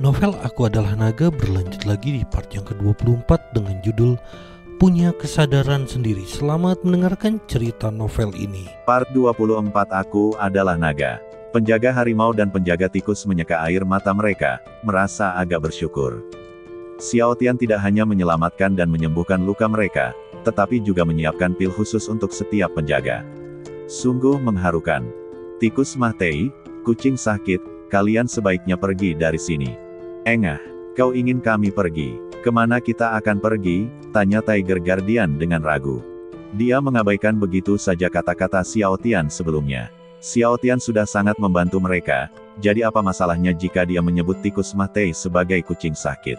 Novel Aku Adalah Naga berlanjut lagi di part yang ke-24 dengan judul Punya Kesadaran Sendiri. Selamat mendengarkan cerita novel ini. Part 24 Aku Adalah Naga. Penjaga harimau dan penjaga tikus menyeka air mata mereka, merasa agak bersyukur. Xiao Tian tidak hanya menyelamatkan dan menyembuhkan luka mereka, tetapi juga menyiapkan pil khusus untuk setiap penjaga. Sungguh mengharukan. Tikus Mahtei, kucing sakit, kalian sebaiknya pergi dari sini. Engah, kau ingin kami pergi? Kemana kita akan pergi? Tanya Tiger Guardian dengan ragu. Dia mengabaikan begitu saja kata-kata Xiao Tian sebelumnya. Xiao Tian sudah sangat membantu mereka, jadi apa masalahnya jika dia menyebut tikus Mahtei sebagai kucing sakit?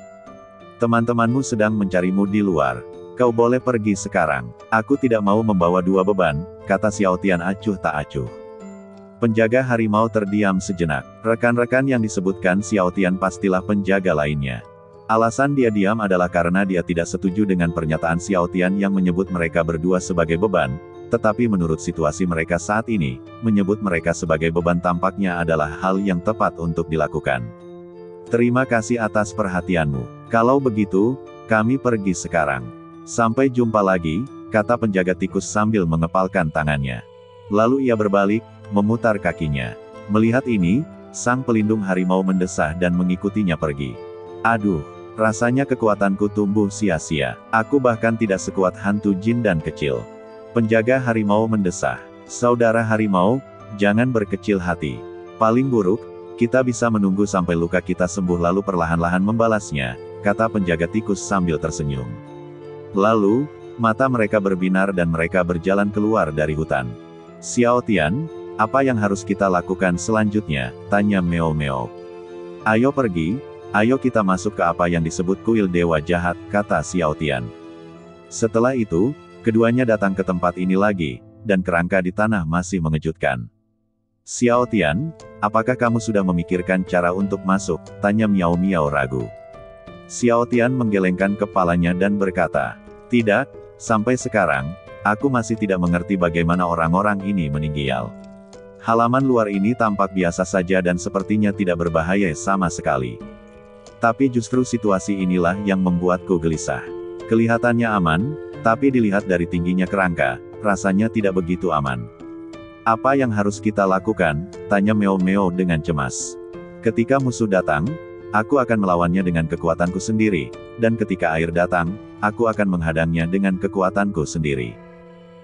Teman-temanmu sedang mencarimu di luar. Kau boleh pergi sekarang. Aku tidak mau membawa dua beban, kata Xiao Tian acuh tak acuh. Penjaga harimau terdiam sejenak. Rekan-rekan yang disebutkan Xiao Tian pastilah penjaga lainnya. Alasan dia diam adalah karena dia tidak setuju dengan pernyataan Xiao Tian yang menyebut mereka berdua sebagai beban, tetapi menurut situasi mereka saat ini, menyebut mereka sebagai beban tampaknya adalah hal yang tepat untuk dilakukan. Terima kasih atas perhatianmu. Kalau begitu, kami pergi sekarang. Sampai jumpa lagi, kata penjaga tikus sambil mengepalkan tangannya. Lalu ia berbalik, memutar kakinya. Melihat ini, sang pelindung harimau mendesah dan mengikutinya pergi. Aduh, rasanya kekuatanku tumbuh sia-sia. Aku bahkan tidak sekuat hantu jin dan kecil. Penjaga harimau mendesah. Saudara harimau, jangan berkecil hati. Paling buruk, kita bisa menunggu sampai luka kita sembuh lalu perlahan-lahan membalasnya, kata penjaga tikus sambil tersenyum. Lalu, mata mereka berbinar dan mereka berjalan keluar dari hutan. Xiao Tian, apa yang harus kita lakukan selanjutnya? Tanya Meo Meo. Ayo pergi, ayo kita masuk ke apa yang disebut kuil dewa jahat, kata Xiao Tian. Setelah itu, keduanya datang ke tempat ini lagi, dan kerangka di tanah masih mengejutkan. Xiao Tian, apakah kamu sudah memikirkan cara untuk masuk? Tanya Miao Miao ragu. Xiao Tian menggelengkan kepalanya dan berkata, tidak, sampai sekarang, aku masih tidak mengerti bagaimana orang-orang ini meninggal. Halaman luar ini tampak biasa saja dan sepertinya tidak berbahaya sama sekali. Tapi justru situasi inilah yang membuatku gelisah. Kelihatannya aman, tapi dilihat dari tingginya kerangka, rasanya tidak begitu aman. Apa yang harus kita lakukan? Tanya Meo Meo dengan cemas. Ketika musuh datang, aku akan melawannya dengan kekuatanku sendiri, dan ketika air datang, aku akan menghadangnya dengan kekuatanku sendiri.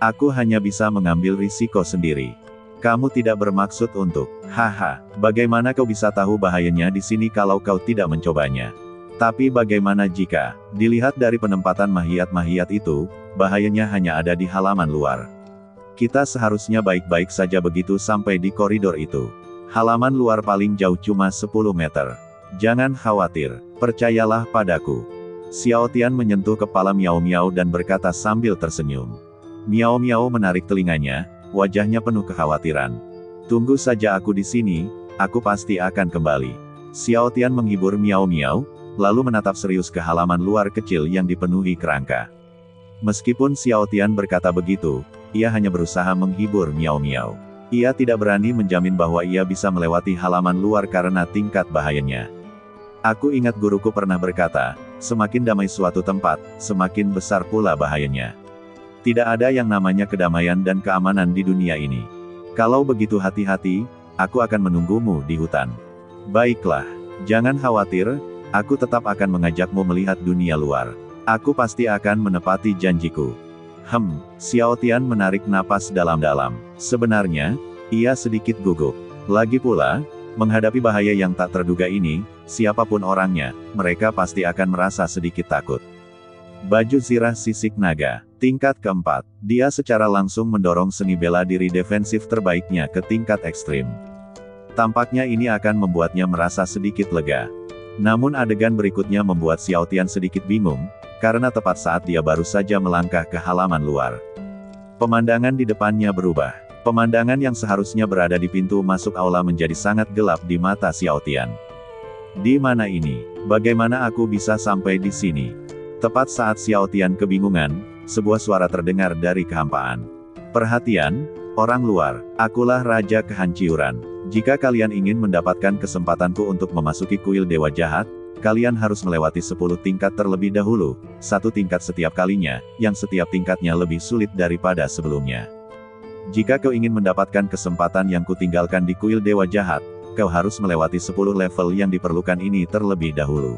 Aku hanya bisa mengambil risiko sendiri. Kamu tidak bermaksud untuk, haha, bagaimana kau bisa tahu bahayanya di sini kalau kau tidak mencobanya? Tapi bagaimana jika, dilihat dari penempatan mahiat-mahiat itu, bahayanya hanya ada di halaman luar. Kita seharusnya baik-baik saja begitu sampai di koridor itu. Halaman luar paling jauh cuma 10 meter. Jangan khawatir, percayalah padaku. Xiao Tian menyentuh kepala Miao Miao dan berkata sambil tersenyum. Miao Miao menarik telinganya, wajahnya penuh kekhawatiran. Tunggu saja aku di sini, aku pasti akan kembali. Xiao Tian menghibur Miao Miao, lalu menatap serius ke halaman luar kecil yang dipenuhi kerangka. Meskipun Xiao Tian berkata begitu, ia hanya berusaha menghibur Miao Miao. Ia tidak berani menjamin bahwa ia bisa melewati halaman luar karena tingkat bahayanya. Aku ingat guruku pernah berkata, semakin damai suatu tempat, semakin besar pula bahayanya. Tidak ada yang namanya kedamaian dan keamanan di dunia ini. Kalau begitu hati-hati, aku akan menunggumu di hutan. Baiklah, jangan khawatir, aku tetap akan mengajakmu melihat dunia luar. Aku pasti akan menepati janjiku. Xiao Tian menarik napas dalam-dalam. Sebenarnya, ia sedikit gugup. Lagi pula, menghadapi bahaya yang tak terduga ini, siapapun orangnya, mereka pasti akan merasa sedikit takut. Baju zirah sisik naga. Tingkat keempat, dia secara langsung mendorong seni bela diri defensif terbaiknya ke tingkat ekstrim. Tampaknya ini akan membuatnya merasa sedikit lega. Namun adegan berikutnya membuat Xiao Tian sedikit bingung, karena tepat saat dia baru saja melangkah ke halaman luar. Pemandangan di depannya berubah. Pemandangan yang seharusnya berada di pintu masuk aula menjadi sangat gelap di mata Xiao Tian. Di mana ini? Bagaimana aku bisa sampai di sini? Tepat saat Xiao Tian kebingungan, sebuah suara terdengar dari kehampaan. Perhatian, orang luar, akulah Raja Kehancuran. Jika kalian ingin mendapatkan kesempatanku untuk memasuki kuil Dewa Jahat, kalian harus melewati 10 tingkat terlebih dahulu, 1 tingkat setiap kalinya, yang setiap tingkatnya lebih sulit daripada sebelumnya. Jika kau ingin mendapatkan kesempatan yang kutinggalkan di kuil Dewa Jahat, kau harus melewati 10 level yang diperlukan ini terlebih dahulu.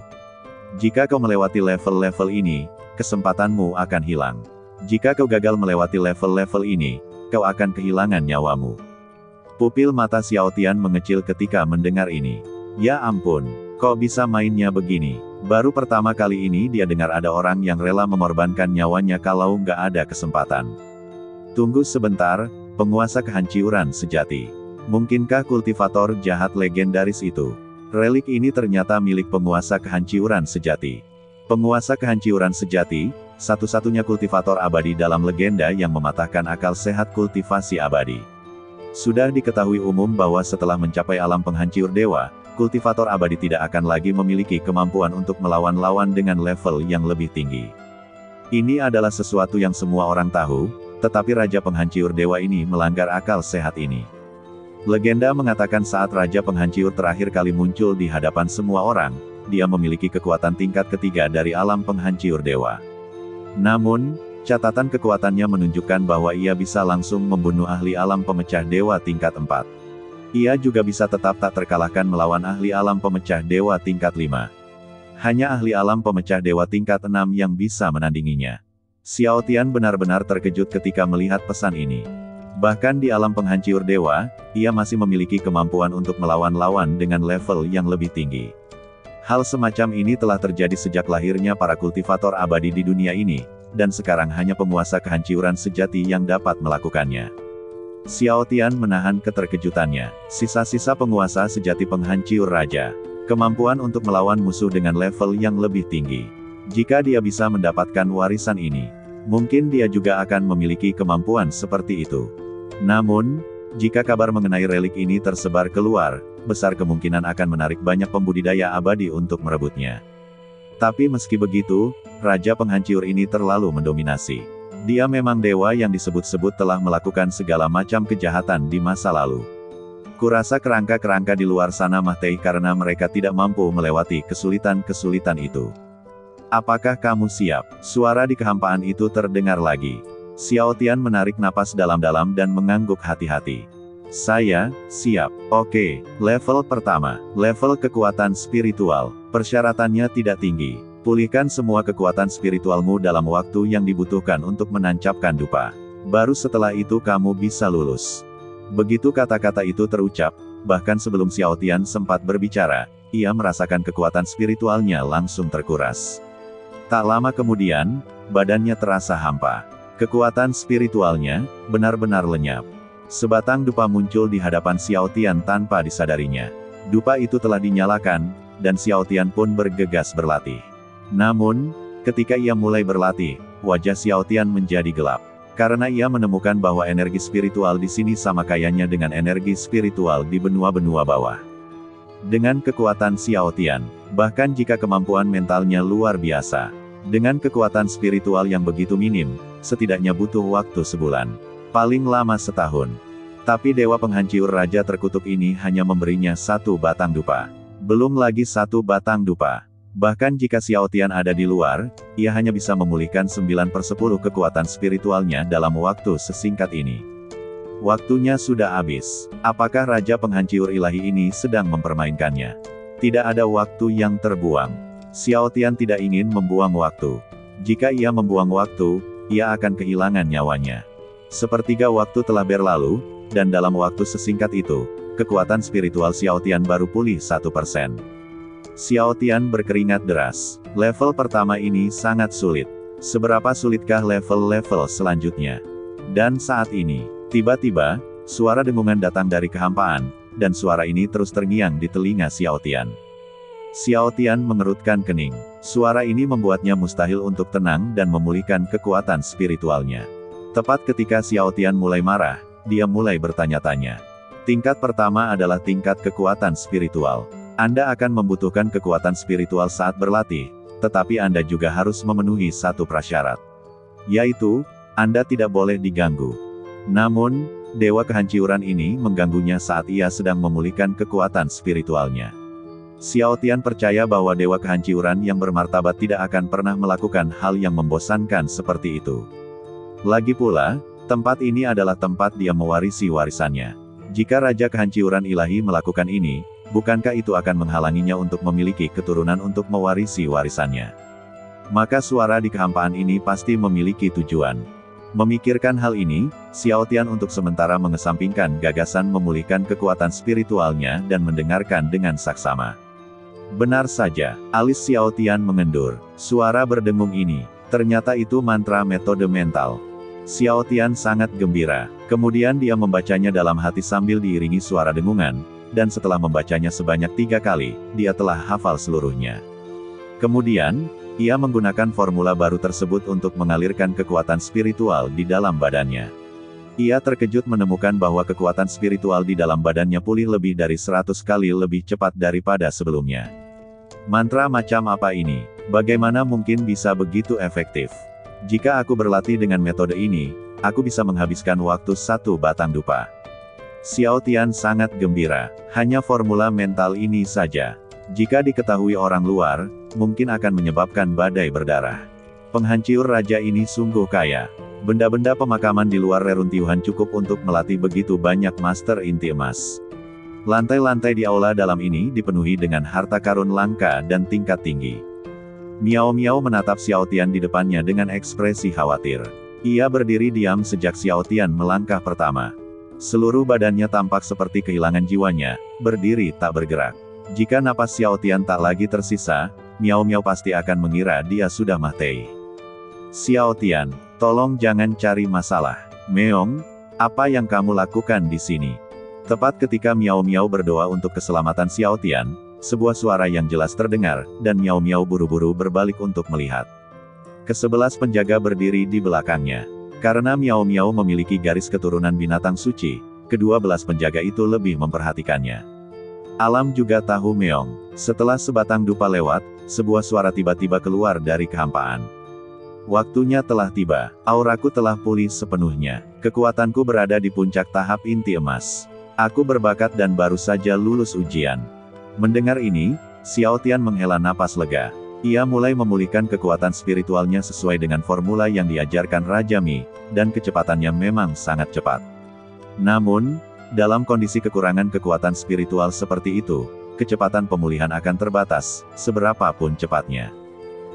Jika kau melewati level-level ini, kesempatanmu akan hilang. Jika kau gagal melewati level-level ini, kau akan kehilangan nyawamu. Pupil mata Xiao Tian mengecil ketika mendengar ini. Ya ampun, kok bisa mainnya begini? Baru pertama kali ini dia dengar ada orang yang rela mengorbankan nyawanya kalau nggak ada kesempatan. Tunggu sebentar, penguasa kehancuran sejati. Mungkinkah kultivator jahat legendaris itu? Relik ini ternyata milik penguasa kehancuran sejati. Penguasa kehancuran sejati, satu-satunya kultivator abadi dalam legenda yang mematahkan akal sehat kultivasi abadi. Sudah diketahui umum bahwa setelah mencapai alam penghancur dewa, kultivator abadi tidak akan lagi memiliki kemampuan untuk melawan lawan dengan level yang lebih tinggi. Ini adalah sesuatu yang semua orang tahu, tetapi Raja Penghancur Dewa ini melanggar akal sehat ini. Legenda mengatakan saat Raja Penghancur terakhir kali muncul di hadapan semua orang, dia memiliki kekuatan tingkat ketiga dari alam penghancur dewa. Namun, catatan kekuatannya menunjukkan bahwa ia bisa langsung membunuh ahli alam pemecah dewa tingkat 4. Ia juga bisa tetap tak terkalahkan melawan ahli alam pemecah dewa tingkat 5. Hanya ahli alam pemecah dewa tingkat 6 yang bisa menandinginya. Xiao Tian benar-benar terkejut ketika melihat pesan ini. Bahkan di alam penghancur dewa, ia masih memiliki kemampuan untuk melawan lawan dengan level yang lebih tinggi. Hal semacam ini telah terjadi sejak lahirnya para kultivator abadi di dunia ini, dan sekarang hanya penguasa kehancuran sejati yang dapat melakukannya. Xiao Tian menahan keterkejutannya. Sisa-sisa penguasa sejati penghancur raja. Kemampuan untuk melawan musuh dengan level yang lebih tinggi. Jika dia bisa mendapatkan warisan ini, mungkin dia juga akan memiliki kemampuan seperti itu. Namun, jika kabar mengenai relik ini tersebar keluar, besar kemungkinan akan menarik banyak pembudidaya abadi untuk merebutnya. Tapi meski begitu, Raja Penghancur ini terlalu mendominasi. Dia memang dewa yang disebut-sebut telah melakukan segala macam kejahatan di masa lalu. Kurasa kerangka-kerangka di luar sana mati karena mereka tidak mampu melewati kesulitan-kesulitan itu. Apakah kamu siap? Suara di kehampaan itu terdengar lagi. Xiao Tian menarik napas dalam-dalam dan mengangguk hati-hati. Saya siap. Oke, level pertama, level kekuatan spiritual. Persyaratannya tidak tinggi. Pulihkan semua kekuatan spiritualmu dalam waktu yang dibutuhkan untuk menancapkan dupa. Baru setelah itu kamu bisa lulus. Begitu kata-kata itu terucap, bahkan sebelum Xiao Tian sempat berbicara, ia merasakan kekuatan spiritualnya langsung terkuras. Tak lama kemudian, badannya terasa hampa. Kekuatan spiritualnya benar-benar lenyap. Sebatang dupa muncul di hadapan Xiao Tian tanpa disadarinya. Dupa itu telah dinyalakan, dan Xiao Tian pun bergegas berlatih. Namun, ketika ia mulai berlatih, wajah Xiao Tian menjadi gelap. Karena ia menemukan bahwa energi spiritual di sini sama kayanya dengan energi spiritual di benua-benua bawah. Dengan kekuatan Xiao Tian, bahkan jika kemampuan mentalnya luar biasa, dengan kekuatan spiritual yang begitu minim, setidaknya butuh waktu sebulan. Paling lama setahun. Tapi Dewa Penghancur Raja Terkutuk ini hanya memberinya 1 batang dupa. Belum lagi 1 batang dupa. Bahkan jika Xiao Tian ada di luar, ia hanya bisa memulihkan 9/10 kekuatan spiritualnya dalam waktu sesingkat ini. Waktunya sudah habis. Apakah Raja Penghancur Ilahi ini sedang mempermainkannya? Tidak ada waktu yang terbuang. Xiao Tian tidak ingin membuang waktu. Jika ia membuang waktu, ia akan kehilangan nyawanya. Sepertiga waktu telah berlalu, dan dalam waktu sesingkat itu, kekuatan spiritual Xiao Tian baru pulih 1%. Xiao Tian berkeringat deras. Level pertama ini sangat sulit. Seberapa sulitkah level-level selanjutnya? Dan saat ini, tiba-tiba, suara dengungan datang dari kehampaan, dan suara ini terus terngiang di telinga Xiao Tian. Xiao Tian mengerutkan kening. Suara ini membuatnya mustahil untuk tenang dan memulihkan kekuatan spiritualnya. Tepat ketika Xiao Tian mulai marah, dia mulai bertanya-tanya. Tingkat pertama adalah tingkat kekuatan spiritual. Anda akan membutuhkan kekuatan spiritual saat berlatih, tetapi Anda juga harus memenuhi 1 prasyarat. Yaitu, Anda tidak boleh diganggu. Namun, dewa kehancuran ini mengganggunya saat ia sedang memulihkan kekuatan spiritualnya. Xiao Tian percaya bahwa dewa kehancuran yang bermartabat tidak akan pernah melakukan hal yang membosankan seperti itu. Lagi pula, tempat ini adalah tempat dia mewarisi warisannya. Jika Raja Kehancuran Ilahi melakukan ini, bukankah itu akan menghalanginya untuk memiliki keturunan untuk mewarisi warisannya? Maka suara di kehampaan ini pasti memiliki tujuan. Memikirkan hal ini, Xiao Tian untuk sementara mengesampingkan gagasan memulihkan kekuatan spiritualnya dan mendengarkan dengan saksama. Benar saja, alis Xiao Tian mengendur. Suara berdengung ini, ternyata itu mantra metode mental. Xiao Tian sangat gembira. Kemudian dia membacanya dalam hati sambil diiringi suara dengungan, dan setelah membacanya sebanyak 3 kali, dia telah hafal seluruhnya. Kemudian, ia menggunakan formula baru tersebut untuk mengalirkan kekuatan spiritual di dalam badannya. Ia terkejut menemukan bahwa kekuatan spiritual di dalam badannya pulih lebih dari 100 kali lebih cepat daripada sebelumnya. Mantra macam apa ini? Bagaimana mungkin bisa begitu efektif? Jika aku berlatih dengan metode ini, aku bisa menghabiskan waktu 1 batang dupa. Xiao Tian sangat gembira. Hanya formula mental ini saja, jika diketahui orang luar, mungkin akan menyebabkan badai berdarah. Penghancur raja ini sungguh kaya. Benda-benda pemakaman di luar reruntuhan cukup untuk melatih begitu banyak master inti emas. Lantai-lantai di aula dalam ini dipenuhi dengan harta karun langka dan tingkat tinggi. Miao Miao menatap Xiao Tian di depannya dengan ekspresi khawatir. Ia berdiri diam sejak Xiao Tian melangkah pertama. Seluruh badannya tampak seperti kehilangan jiwanya, berdiri tak bergerak. Jika napas Xiao Tian tak lagi tersisa, Miao Miao pasti akan mengira dia sudah mati. Xiao Tian, tolong jangan cari masalah. Meong, apa yang kamu lakukan di sini? Tepat ketika Miao Miao berdoa untuk keselamatan Xiao Tian, sebuah suara yang jelas terdengar, dan Miao Miao buru-buru berbalik untuk melihat. Ke-11 penjaga berdiri di belakangnya. Karena Miao Miao memiliki garis keturunan binatang suci, ke-12 penjaga itu lebih memperhatikannya. Alam juga tahu Meong. Setelah sebatang dupa lewat, sebuah suara tiba-tiba keluar dari kehampaan. Waktunya telah tiba, auraku telah pulih sepenuhnya. Kekuatanku berada di puncak tahap inti emas. Aku berbakat dan baru saja lulus ujian. Mendengar ini, Xiao Tian menghela napas lega. Ia mulai memulihkan kekuatan spiritualnya sesuai dengan formula yang diajarkan Raja Mi, dan kecepatannya memang sangat cepat. Namun, dalam kondisi kekurangan kekuatan spiritual seperti itu, kecepatan pemulihan akan terbatas, seberapapun cepatnya.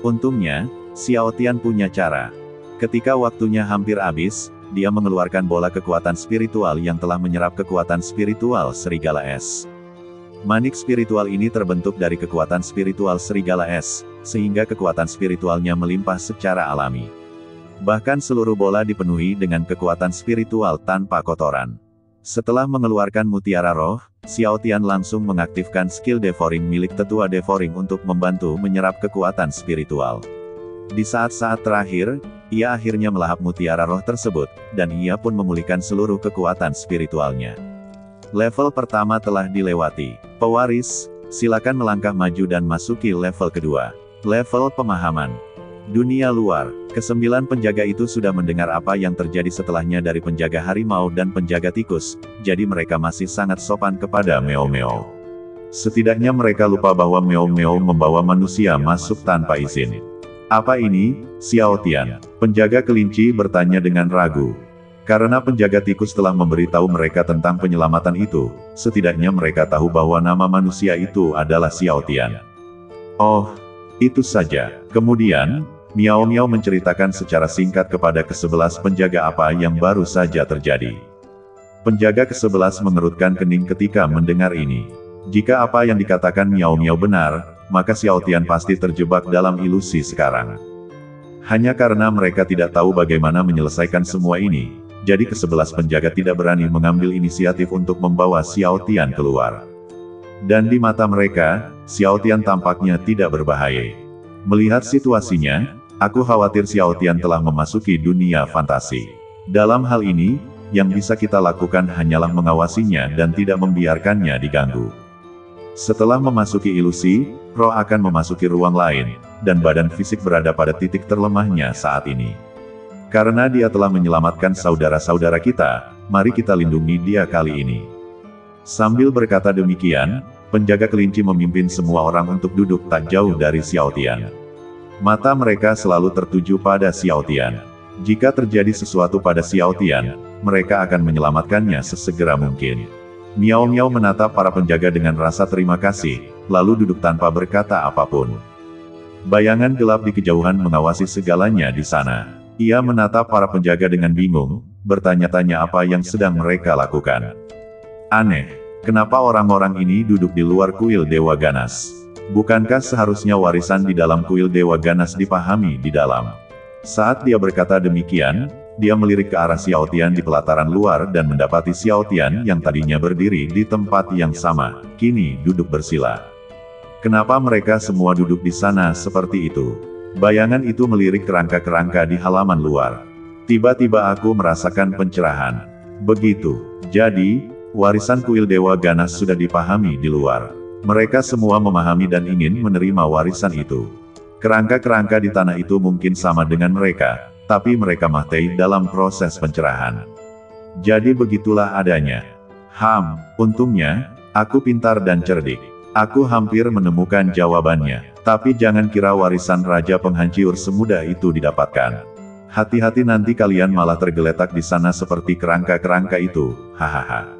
Untungnya, Xiao Tian punya cara. Ketika waktunya hampir habis, dia mengeluarkan bola kekuatan spiritual yang telah menyerap kekuatan spiritual serigala es. Manik spiritual ini terbentuk dari kekuatan spiritual serigala es, sehingga kekuatan spiritualnya melimpah secara alami. Bahkan seluruh bola dipenuhi dengan kekuatan spiritual tanpa kotoran. Setelah mengeluarkan mutiara roh, Xiao Tian langsung mengaktifkan skill devouring milik tetua devouring untuk membantu menyerap kekuatan spiritual. Di saat-saat terakhir, ia akhirnya melahap mutiara roh tersebut, dan ia pun memulihkan seluruh kekuatan spiritualnya. Level pertama telah dilewati. Pewaris, silakan melangkah maju dan masuki level kedua. Level pemahaman. Dunia luar. Ke-9 penjaga itu sudah mendengar apa yang terjadi setelahnya dari penjaga harimau dan penjaga tikus, jadi mereka masih sangat sopan kepada Meow Meow. Setidaknya mereka lupa bahwa Meow Meow membawa manusia masuk tanpa izin. Apa ini, Xiao Tian? Penjaga kelinci bertanya dengan ragu. Karena penjaga tikus telah memberitahu mereka tentang penyelamatan itu, setidaknya mereka tahu bahwa nama manusia itu adalah Xiao Tian. Oh, itu saja. Kemudian, Miao Miao menceritakan secara singkat kepada ke-11 penjaga apa yang baru saja terjadi. Penjaga ke-11 mengerutkan kening ketika mendengar ini. Jika apa yang dikatakan Miao Miao benar, maka Xiao Tian pasti terjebak dalam ilusi sekarang. Hanya karena mereka tidak tahu bagaimana menyelesaikan semua ini, jadi ke-11 penjaga tidak berani mengambil inisiatif untuk membawa Xiao Tian keluar. Dan di mata mereka, Xiao Tian tampaknya tidak berbahaya. Melihat situasinya, aku khawatir Xiao Tian telah memasuki dunia fantasi. Dalam hal ini, yang bisa kita lakukan hanyalah mengawasinya dan tidak membiarkannya diganggu. Setelah memasuki ilusi, roh akan memasuki ruang lain, dan badan fisik berada pada titik terlemahnya saat ini. Karena dia telah menyelamatkan saudara-saudara kita, mari kita lindungi dia kali ini. Sambil berkata demikian, penjaga kelinci memimpin semua orang untuk duduk tak jauh dari Xiao Tian. Mata mereka selalu tertuju pada Xiao Tian. Jika terjadi sesuatu pada Xiao Tian, mereka akan menyelamatkannya sesegera mungkin. Miao Miao menatap para penjaga dengan rasa terima kasih, lalu duduk tanpa berkata apapun. Bayangan gelap di kejauhan mengawasi segalanya di sana. Ia menatap para penjaga dengan bingung, bertanya-tanya apa yang sedang mereka lakukan. Aneh, kenapa orang-orang ini duduk di luar kuil Dewa Ganas? Bukankah seharusnya warisan di dalam kuil Dewa Ganas dipahami di dalam? Saat dia berkata demikian, dia melirik ke arah Xiao Tian di pelataran luar dan mendapati Xiao Tian yang tadinya berdiri di tempat yang sama, kini duduk bersila. Kenapa mereka semua duduk di sana seperti itu? Bayangan itu melirik kerangka-kerangka di halaman luar. Tiba-tiba aku merasakan pencerahan. Begitu. Jadi, warisan kuil Dewa Ganas sudah dipahami di luar. Mereka semua memahami dan ingin menerima warisan itu. Kerangka-kerangka di tanah itu mungkin sama dengan mereka, tapi mereka mati dalam proses pencerahan. Jadi begitulah adanya. Untungnya, aku pintar dan cerdik. Aku hampir menemukan jawabannya. Tapi jangan kira warisan Raja Penghancur semudah itu didapatkan. Hati-hati nanti kalian malah tergeletak di sana seperti kerangka-kerangka itu, hahaha.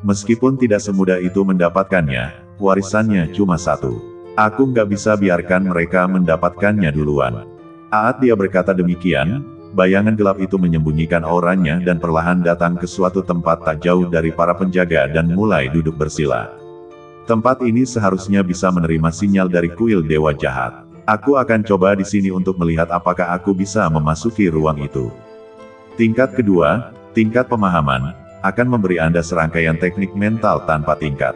Meskipun tidak semudah itu mendapatkannya, warisannya cuma satu. Aku nggak bisa biarkan mereka mendapatkannya duluan. Saat dia berkata demikian, bayangan gelap itu menyembunyikan auranya dan perlahan datang ke suatu tempat tak jauh dari para penjaga dan mulai duduk bersila. Tempat ini seharusnya bisa menerima sinyal dari kuil Dewa Jahat. Aku akan coba di sini untuk melihat apakah aku bisa memasuki ruang itu. Tingkat kedua, tingkat pemahaman, akan memberi Anda serangkaian teknik mental tanpa tingkat.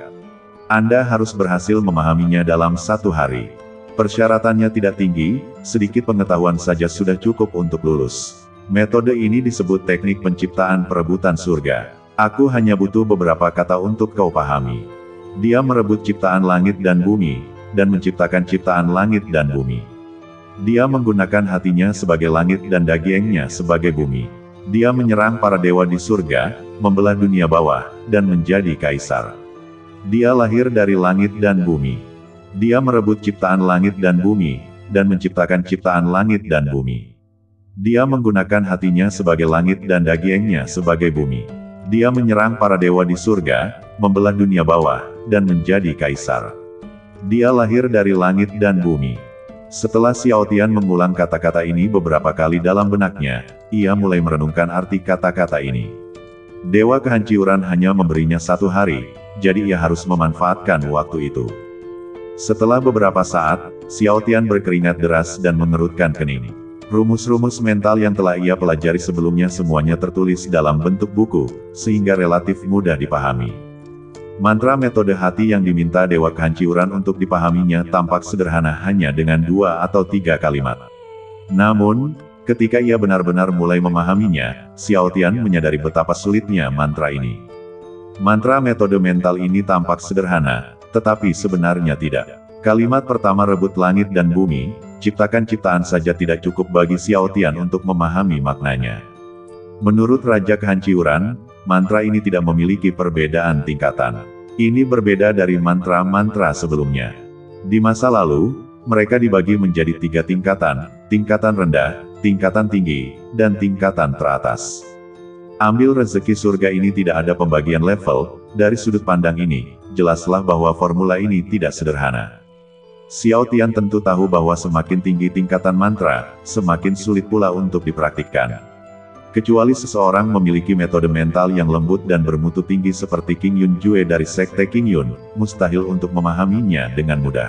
Anda harus berhasil memahaminya dalam 1 hari. Persyaratannya tidak tinggi, sedikit pengetahuan saja sudah cukup untuk lulus. Metode ini disebut teknik penciptaan perebutan surga. Aku hanya butuh beberapa kata untuk kau pahami. Dia merebut ciptaan langit dan bumi, dan menciptakan ciptaan langit dan bumi. Dia menggunakan hatinya sebagai langit dan dagingnya sebagai bumi. Dia menyerang para dewa di surga, membelah dunia bawah, dan menjadi kaisar. Dia lahir dari langit dan bumi. Dia merebut ciptaan langit dan bumi, dan menciptakan ciptaan langit dan bumi. Dia menggunakan hatinya sebagai langit dan dagingnya sebagai bumi. Dia menyerang para dewa di surga, membelah dunia bawah, dan menjadi kaisar. Dia lahir dari langit dan bumi. Setelah Xiao Tian mengulang kata-kata ini beberapa kali dalam benaknya, ia mulai merenungkan arti kata-kata ini. Dewa kehancuran hanya memberinya 1 hari, jadi ia harus memanfaatkan waktu itu. Setelah beberapa saat, Xiao Tian berkeringat deras dan mengerutkan kening. Rumus-rumus mental yang telah ia pelajari sebelumnya semuanya tertulis dalam bentuk buku, sehingga relatif mudah dipahami. Mantra metode hati yang diminta Dewa Kehancuran untuk dipahaminya tampak sederhana hanya dengan 2 atau 3 kalimat. Namun, ketika ia benar-benar mulai memahaminya, Xiao Tian menyadari betapa sulitnya mantra ini. Mantra metode mental ini tampak sederhana, tetapi sebenarnya tidak. Kalimat pertama rebut langit dan bumi, ciptakan ciptaan saja tidak cukup bagi Xiao Tian untuk memahami maknanya. Menurut Raja Kehancuran, mantra ini tidak memiliki perbedaan tingkatan. Ini berbeda dari mantra-mantra sebelumnya. Di masa lalu, mereka dibagi menjadi 3 tingkatan, tingkatan rendah, tingkatan tinggi, dan tingkatan teratas. Ambil rezeki surga ini tidak ada pembagian level, dari sudut pandang ini, jelaslah bahwa formula ini tidak sederhana. Xiao Tian tentu tahu bahwa semakin tinggi tingkatan mantra, semakin sulit pula untuk dipraktikkan. Kecuali seseorang memiliki metode mental yang lembut dan bermutu tinggi seperti King Yun Jue dari Sekte King Yun, mustahil untuk memahaminya dengan mudah.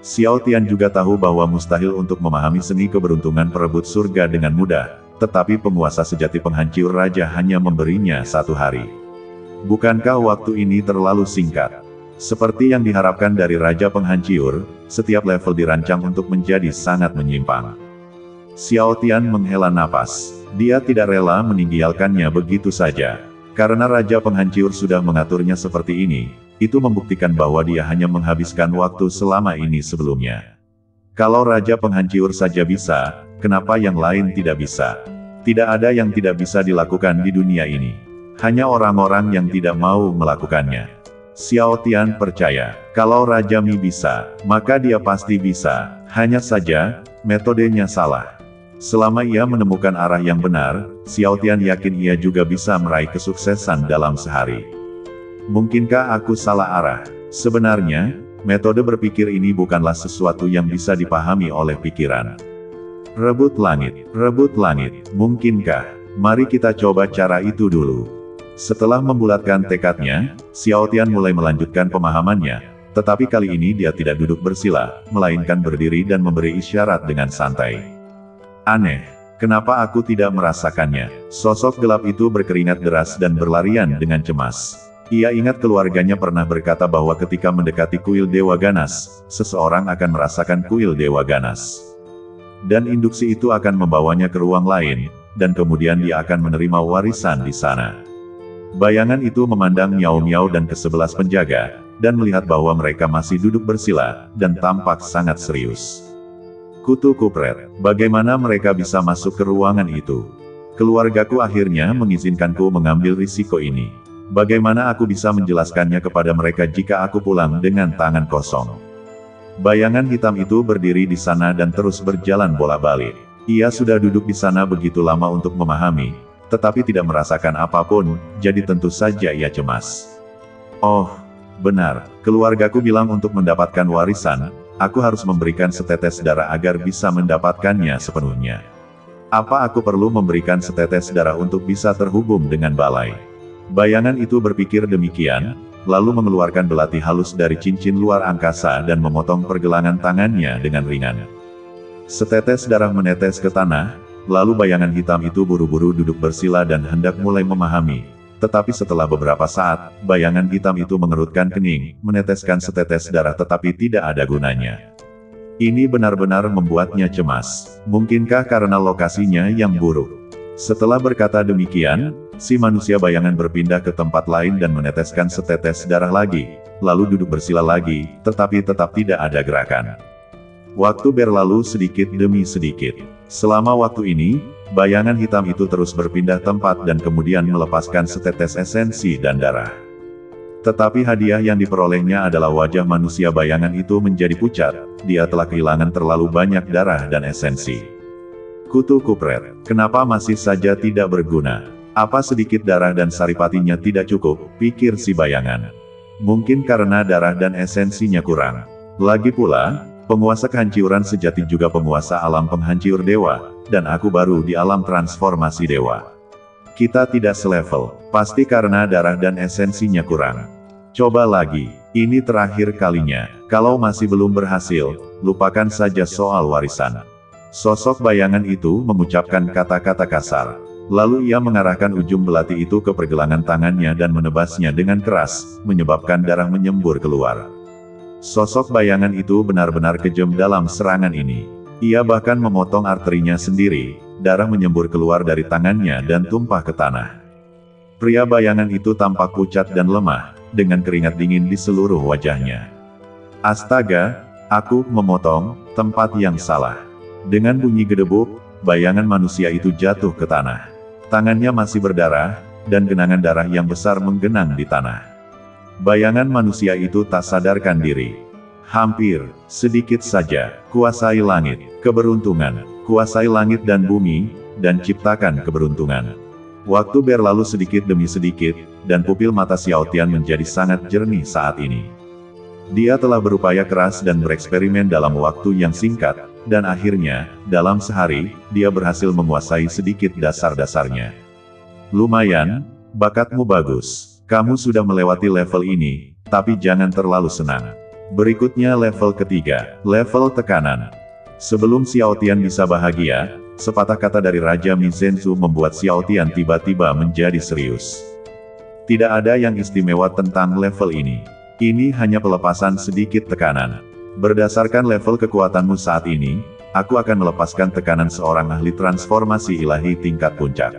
Xiao Tian juga tahu bahwa mustahil untuk memahami seni keberuntungan perebut surga dengan mudah, tetapi penguasa sejati penghancur raja hanya memberinya 1 hari. Bukankah waktu ini terlalu singkat? Seperti yang diharapkan dari Raja Penghancur, setiap level dirancang untuk menjadi sangat menyimpang. Xiao Tian menghela napas. Dia tidak rela meninggalkannya begitu saja. Karena Raja Penghancur sudah mengaturnya seperti ini, itu membuktikan bahwa dia hanya menghabiskan waktu selama ini sebelumnya. Kalau Raja Penghancur saja bisa, kenapa yang lain tidak bisa? Tidak ada yang tidak bisa dilakukan di dunia ini. Hanya orang-orang yang tidak mau melakukannya. Xiao Tian percaya, kalau Raja Mi bisa, maka dia pasti bisa, hanya saja, metodenya salah. Selama ia menemukan arah yang benar, Xiao Tian yakin ia juga bisa meraih kesuksesan dalam sehari. Mungkinkah aku salah arah? Sebenarnya, metode berpikir ini bukanlah sesuatu yang bisa dipahami oleh pikiran. Rebut langit, mungkinkah? Mari kita coba cara itu dulu. Setelah membulatkan tekadnya, Xiao Tian mulai melanjutkan pemahamannya, tetapi kali ini dia tidak duduk bersila, melainkan berdiri dan memberi isyarat dengan santai. Aneh, kenapa aku tidak merasakannya? Sosok gelap itu berkeringat deras dan berlarian dengan cemas. Ia ingat keluarganya pernah berkata bahwa ketika mendekati kuil Dewa Ganas, seseorang akan merasakan kuil Dewa Ganas. Dan induksi itu akan membawanya ke ruang lain, dan kemudian dia akan menerima warisan di sana. Bayangan itu memandang Miao Miao dan ke-11 penjaga, dan melihat bahwa mereka masih duduk bersila, dan tampak sangat serius. Kutu kupret, bagaimana mereka bisa masuk ke ruangan itu? Keluargaku akhirnya mengizinkanku mengambil risiko ini. Bagaimana aku bisa menjelaskannya kepada mereka jika aku pulang dengan tangan kosong? Bayangan hitam itu berdiri di sana dan terus berjalan bolak-balik. Ia sudah duduk di sana begitu lama untuk memahami, tetapi tidak merasakan apapun, jadi tentu saja ia cemas. Oh, benar, keluargaku bilang untuk mendapatkan warisan, aku harus memberikan setetes darah agar bisa mendapatkannya sepenuhnya. Apa aku perlu memberikan setetes darah untuk bisa terhubung dengan balai? Bayangan itu berpikir demikian, lalu mengeluarkan belati halus dari cincin luar angkasa dan memotong pergelangan tangannya dengan ringan. Setetes darah menetes ke tanah, lalu bayangan hitam itu buru-buru duduk bersila dan hendak mulai memahami. Tetapi setelah beberapa saat, bayangan hitam itu mengerutkan kening, meneteskan setetes darah tetapi tidak ada gunanya. Ini benar-benar membuatnya cemas. Mungkinkah karena lokasinya yang buruk? Setelah berkata demikian, si manusia bayangan berpindah ke tempat lain dan meneteskan setetes darah lagi, lalu duduk bersila lagi, tetapi tetap tidak ada gerakan. Waktu berlalu sedikit demi sedikit. Selama waktu ini, bayangan hitam itu terus berpindah tempat dan kemudian melepaskan setetes esensi dan darah. Tetapi hadiah yang diperolehnya adalah wajah manusia bayangan itu menjadi pucat, dia telah kehilangan terlalu banyak darah dan esensi. Kutu kupret, kenapa masih saja tidak berguna? Apa sedikit darah dan saripatinya tidak cukup, pikir si bayangan. Mungkin karena darah dan esensinya kurang. Lagi pula, penguasa kehancuran sejati juga penguasa alam penghancur dewa, dan aku baru di alam transformasi dewa. Kita tidak selevel, pasti karena darah dan esensinya kurang. Coba lagi, ini terakhir kalinya, kalau masih belum berhasil, lupakan saja soal warisan. Sosok bayangan itu mengucapkan kata-kata kasar. Lalu ia mengarahkan ujung belati itu ke pergelangan tangannya dan menebasnya dengan keras, menyebabkan darah menyembur keluar. Sosok bayangan itu benar-benar kejam dalam serangan ini. Ia bahkan memotong arterinya sendiri, darah menyembur keluar dari tangannya dan tumpah ke tanah. Pria bayangan itu tampak pucat dan lemah, dengan keringat dingin di seluruh wajahnya. Astaga, aku memotong tempat yang salah. Dengan bunyi gedebuk, bayangan manusia itu jatuh ke tanah. Tangannya masih berdarah, dan genangan darah yang besar menggenang di tanah. Bayangan manusia itu tak sadarkan diri. Hampir, sedikit saja, kuasai langit, keberuntungan, kuasai langit dan bumi, dan ciptakan keberuntungan. Waktu berlalu sedikit demi sedikit, dan pupil mata Xiao Tian menjadi sangat jernih saat ini. Dia telah berupaya keras dan bereksperimen dalam waktu yang singkat, dan akhirnya, dalam sehari, dia berhasil menguasai sedikit dasar-dasarnya. Lumayan, bakatmu bagus. Kamu sudah melewati level ini, tapi jangan terlalu senang. Berikutnya level ketiga, level tekanan. Sebelum Xiao Tian bisa bahagia, sepatah kata dari Raja Mi Zhenzu membuat Xiao Tian tiba-tiba menjadi serius. Tidak ada yang istimewa tentang level ini. Ini hanya pelepasan sedikit tekanan. Berdasarkan level kekuatanmu saat ini, aku akan melepaskan tekanan seorang ahli transformasi ilahi tingkat puncak.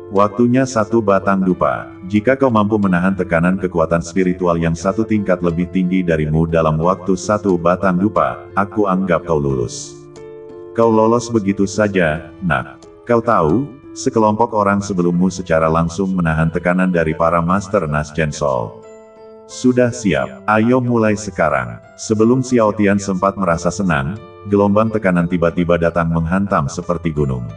Waktunya 1 batang dupa. Jika kau mampu menahan tekanan kekuatan spiritual yang 1 tingkat lebih tinggi darimu dalam waktu 1 batang dupa, aku anggap kau lulus. Kau lolos begitu saja, nak. Kau tahu, Sekelompok orang sebelummu secara langsung menahan tekanan dari para Master Nasjen Sol. Sudah siap, ayo mulai sekarang. Sebelum Xiao Tian sempat merasa senang, gelombang tekanan tiba-tiba datang menghantam seperti gunung.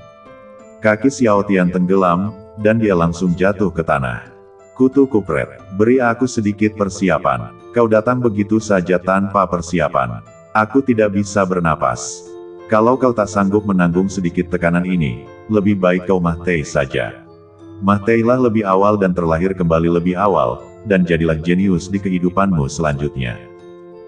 Kaki Xiao Tian tenggelam, dan dia langsung jatuh ke tanah. Kutu kupret, beri aku sedikit persiapan. Kau datang begitu saja tanpa persiapan. Aku tidak bisa bernapas. Kalau kau tak sanggup menanggung sedikit tekanan ini, lebih baik kau mati saja. Matilah lebih awal dan terlahir kembali lebih awal, dan jadilah jenius di kehidupanmu selanjutnya.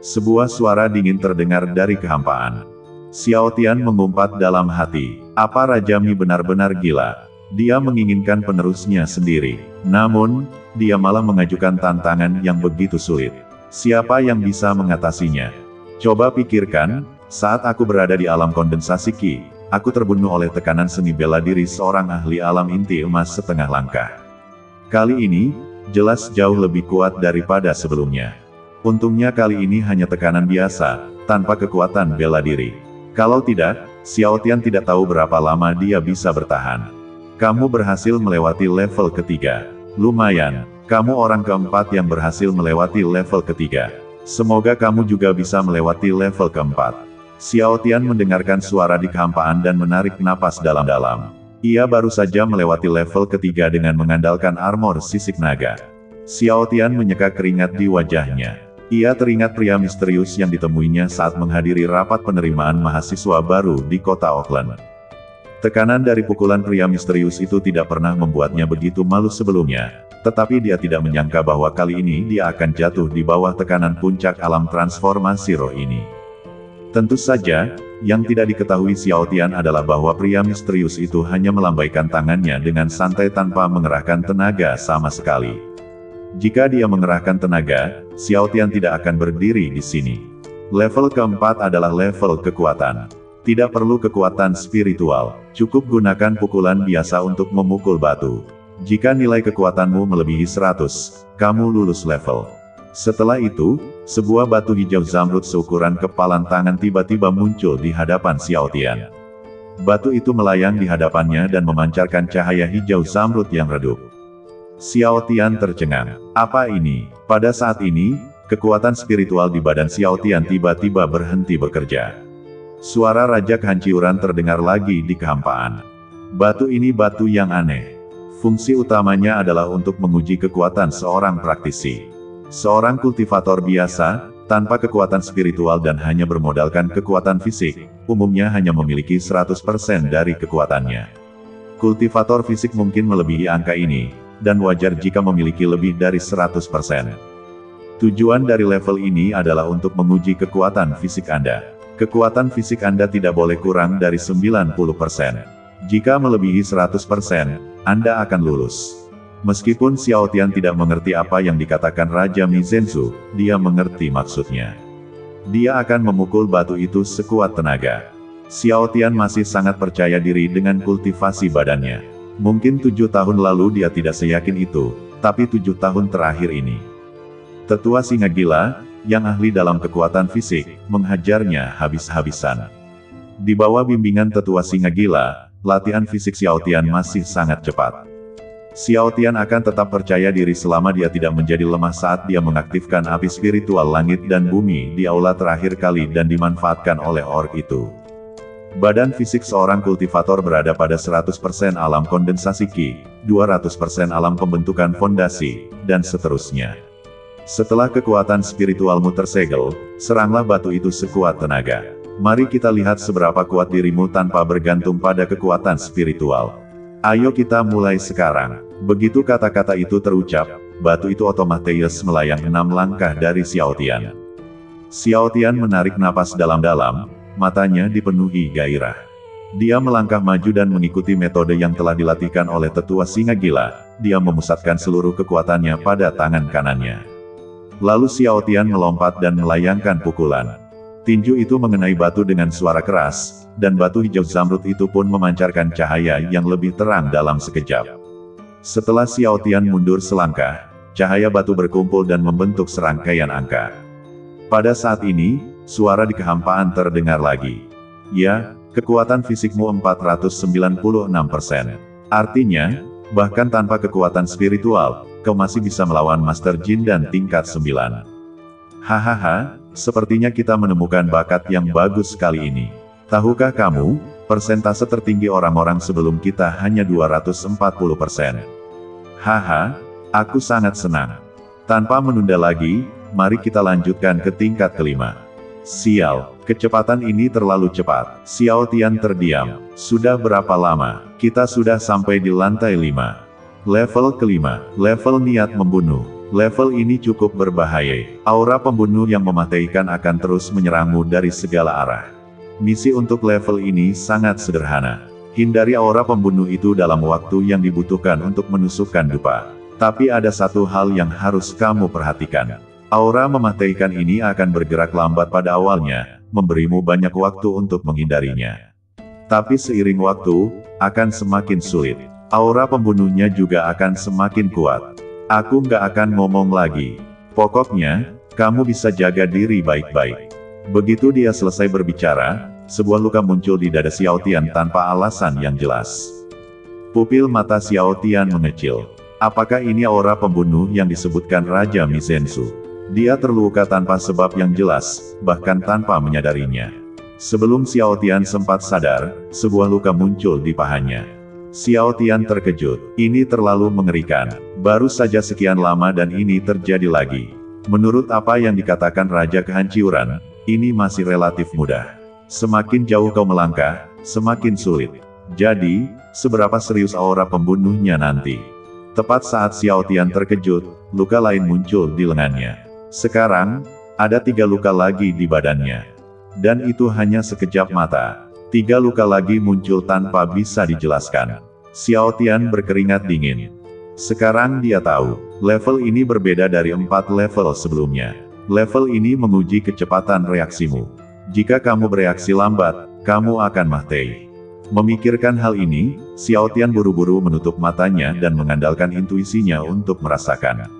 Sebuah suara dingin terdengar dari kehampaan. Xiao Tian mengumpat dalam hati, apa Raja Mi benar-benar gila. Dia menginginkan penerusnya sendiri. Namun, dia malah mengajukan tantangan yang begitu sulit. Siapa yang bisa mengatasinya? Coba pikirkan, saat aku berada di alam kondensasi Qi, aku terbunuh oleh tekanan seni bela diri seorang ahli alam inti emas setengah langkah. Kali ini, jelas jauh lebih kuat daripada sebelumnya. Untungnya kali ini hanya tekanan biasa, tanpa kekuatan bela diri. Kalau tidak, Xiao Tian tidak tahu berapa lama dia bisa bertahan. Kamu berhasil melewati level ketiga. Lumayan, kamu orang keempat yang berhasil melewati level ketiga. Semoga kamu juga bisa melewati level keempat. Xiao Tian mendengarkan suara di kehampaan dan menarik napas dalam-dalam. Ia baru saja melewati level ketiga dengan mengandalkan armor sisik naga. Xiao Tian menyeka keringat di wajahnya. Ia teringat pria misterius yang ditemuinya saat menghadiri rapat penerimaan mahasiswa baru di kota Auckland. Tekanan dari pukulan pria misterius itu tidak pernah membuatnya begitu malu sebelumnya, tetapi dia tidak menyangka bahwa kali ini dia akan jatuh di bawah tekanan puncak alam transformasi roh ini. Tentu saja, yang tidak diketahui Xiao Tian adalah bahwa pria misterius itu hanya melambaikan tangannya dengan santai tanpa mengerahkan tenaga sama sekali. Jika dia mengerahkan tenaga, Xiao Tian tidak akan berdiri di sini. Level keempat adalah level kekuatan. Tidak perlu kekuatan spiritual, cukup gunakan pukulan biasa untuk memukul batu. Jika nilai kekuatanmu melebihi 100, kamu lulus level. Setelah itu, sebuah batu hijau zamrud seukuran kepalan tangan tiba-tiba muncul di hadapan Xiao Tian. Batu itu melayang di hadapannya dan memancarkan cahaya hijau zamrud yang redup. Xiao Tian tercengang. Apa ini? Pada saat ini, kekuatan spiritual di badan Xiao Tian tiba-tiba berhenti bekerja. Suara rajak hanciuran terdengar lagi di kehampaan. Batu ini batu yang aneh. Fungsi utamanya adalah untuk menguji kekuatan seorang praktisi. Seorang kultivator biasa, tanpa kekuatan spiritual dan hanya bermodalkan kekuatan fisik, umumnya hanya memiliki 100% dari kekuatannya. Kultivator fisik mungkin melebihi angka ini, dan wajar jika memiliki lebih dari 100%. Tujuan dari level ini adalah untuk menguji kekuatan fisik Anda. Kekuatan fisik Anda tidak boleh kurang dari 90%. Jika melebihi 100%, Anda akan lulus. Meskipun Xiao Tian tidak mengerti apa yang dikatakan Raja Mi Zhenzu, dia mengerti maksudnya. Dia akan memukul batu itu sekuat tenaga. Xiao Tian masih sangat percaya diri dengan kultivasi badannya. Mungkin 7 tahun lalu dia tidak seyakin itu, tapi 7 tahun terakhir ini. Tetua singa gila, yang ahli dalam kekuatan fisik, menghajarnya habis-habisan. Di bawah bimbingan tetua singa gila, latihan fisik Xiao Tian masih sangat cepat. Xiao Tian akan tetap percaya diri selama dia tidak menjadi lemah saat dia mengaktifkan api spiritual langit dan bumi di aula terakhir kali dan dimanfaatkan oleh orc itu. Badan fisik seorang kultivator berada pada 100% alam kondensasi Qi, 200% alam pembentukan fondasi, dan seterusnya. Setelah kekuatan spiritualmu tersegel, seranglah batu itu sekuat tenaga. Mari kita lihat seberapa kuat dirimu tanpa bergantung pada kekuatan spiritual. Ayo kita mulai sekarang. Begitu kata-kata itu terucap, batu itu otomatis melayang 6 langkah dari Xiao Tian. Xiao Tian menarik napas dalam-dalam, matanya dipenuhi gairah. Dia melangkah maju dan mengikuti metode yang telah dilatihkan oleh tetua singa gila. Dia memusatkan seluruh kekuatannya pada tangan kanannya. Lalu Xiao Tian melompat dan melayangkan pukulan. Tinju itu mengenai batu dengan suara keras, dan batu hijau zamrud itu pun memancarkan cahaya yang lebih terang dalam sekejap. Setelah Xiao Tian mundur selangkah, cahaya batu berkumpul dan membentuk serangkaian angka. Pada saat ini, suara di kehampaan terdengar lagi. Ya, kekuatan fisikmu 496%. Artinya, bahkan tanpa kekuatan spiritual, kau masih bisa melawan Master Jin dan tingkat 9. Hahaha, sepertinya kita menemukan bakat yang bagus kali ini. Tahukah kamu, persentase tertinggi orang-orang sebelum kita hanya 240%. Haha, aku sangat senang. Tanpa menunda lagi, mari kita lanjutkan ke tingkat kelima. Sial, kecepatan ini terlalu cepat. Xiao Tian terdiam. Sudah berapa lama? Kita sudah sampai di lantai 5. Level kelima, level niat membunuh. Level ini cukup berbahaya. Aura pembunuh yang mematikan akan terus menyerangmu dari segala arah. Misi untuk level ini sangat sederhana. Hindari aura pembunuh itu dalam waktu yang dibutuhkan untuk menusukkan dupa. Tapi ada satu hal yang harus kamu perhatikan. Aura mematikan ini akan bergerak lambat pada awalnya, memberimu banyak waktu untuk menghindarinya. Tapi seiring waktu, akan semakin sulit. Aura pembunuhnya juga akan semakin kuat. Aku nggak akan ngomong lagi. Pokoknya, kamu bisa jaga diri baik-baik. Begitu dia selesai berbicara, sebuah luka muncul di dada Xiao Tian tanpa alasan yang jelas. Pupil mata Xiao Tian mengecil. Apakah ini aura pembunuh yang disebutkan Raja Mizensu? Dia terluka tanpa sebab yang jelas, bahkan tanpa menyadarinya. Sebelum Xiao Tian sempat sadar, sebuah luka muncul di pahanya. Xiao Tian terkejut. Ini terlalu mengerikan. Baru saja sekian lama dan ini terjadi lagi. Menurut apa yang dikatakan Raja Kehancuran, ini masih relatif mudah. Semakin jauh kau melangkah, semakin sulit. Jadi, seberapa serius aura pembunuhnya nanti? Tepat saat Xiao Tian terkejut, luka lain muncul di lengannya. Sekarang, ada 3 luka lagi di badannya. Dan itu hanya sekejap mata. 3 luka lagi muncul tanpa bisa dijelaskan. Xiao Tian berkeringat dingin. Sekarang dia tahu, level ini berbeda dari 4 level sebelumnya. Level ini menguji kecepatan reaksimu. Jika kamu bereaksi lambat, kamu akan mati. Memikirkan hal ini, Xiao Tian buru-buru menutup matanya dan mengandalkan intuisinya untuk merasakan.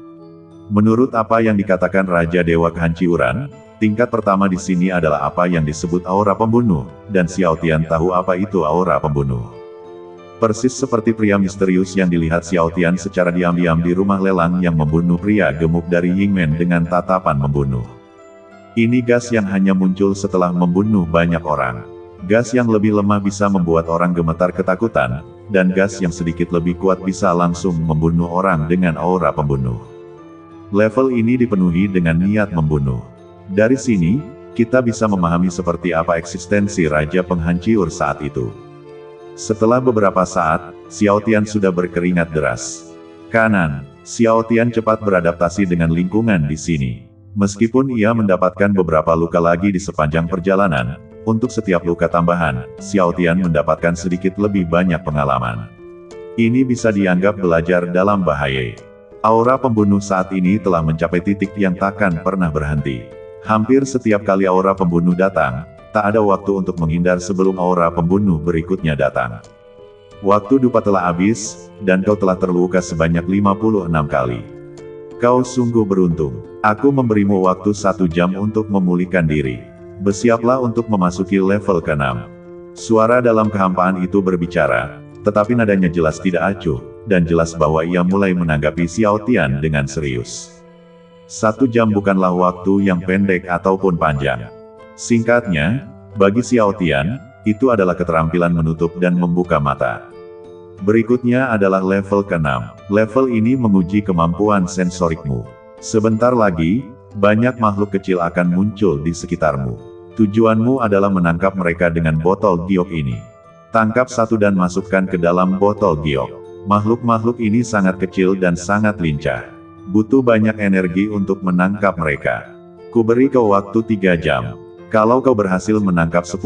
Menurut apa yang dikatakan Raja Dewa Kehancuran, tingkat pertama di sini adalah apa yang disebut aura pembunuh, dan Xiao Tian tahu apa itu aura pembunuh. Persis seperti pria misterius yang dilihat Xiao Tian secara diam-diam di rumah lelang yang membunuh pria gemuk dari Yingmen dengan tatapan membunuh. Ini gas yang hanya muncul setelah membunuh banyak orang. Gas yang lebih lemah bisa membuat orang gemetar ketakutan, dan gas yang sedikit lebih kuat bisa langsung membunuh orang dengan aura pembunuh. Level ini dipenuhi dengan niat membunuh. Dari sini, kita bisa memahami seperti apa eksistensi Raja Penghancur saat itu. Setelah beberapa saat, Xiao Tian sudah berkeringat deras. Kanan, Xiao Tian cepat beradaptasi dengan lingkungan di sini. Meskipun ia mendapatkan beberapa luka lagi di sepanjang perjalanan, untuk setiap luka tambahan, Xiao Tian mendapatkan sedikit lebih banyak pengalaman. Ini bisa dianggap belajar dalam bahaya. Aura pembunuh saat ini telah mencapai titik yang takkan pernah berhenti. Hampir setiap kali aura pembunuh datang, tak ada waktu untuk menghindar sebelum aura pembunuh berikutnya datang. Waktu dupa telah habis, dan kau telah terluka sebanyak 56 kali. Kau sungguh beruntung. Aku memberimu waktu 1 jam untuk memulihkan diri. Bersiaplah untuk memasuki level ke-6. Suara dalam kehampaan itu berbicara, tetapi nadanya jelas tidak acuh, dan jelas bahwa ia mulai menanggapi Xiao Tian dengan serius. 1 jam bukanlah waktu yang pendek ataupun panjang. Singkatnya, bagi Xiao Tian, itu adalah keterampilan menutup dan membuka mata. Berikutnya adalah level ke-6. Level ini menguji kemampuan sensorikmu. Sebentar lagi, banyak makhluk kecil akan muncul di sekitarmu. Tujuanmu adalah menangkap mereka dengan botol giok ini. Tangkap satu dan masukkan ke dalam botol giok. Makhluk-makhluk ini sangat kecil dan sangat lincah. Butuh banyak energi untuk menangkap mereka. Kuberi kau waktu 3 jam. Kalau kau berhasil menangkap 10,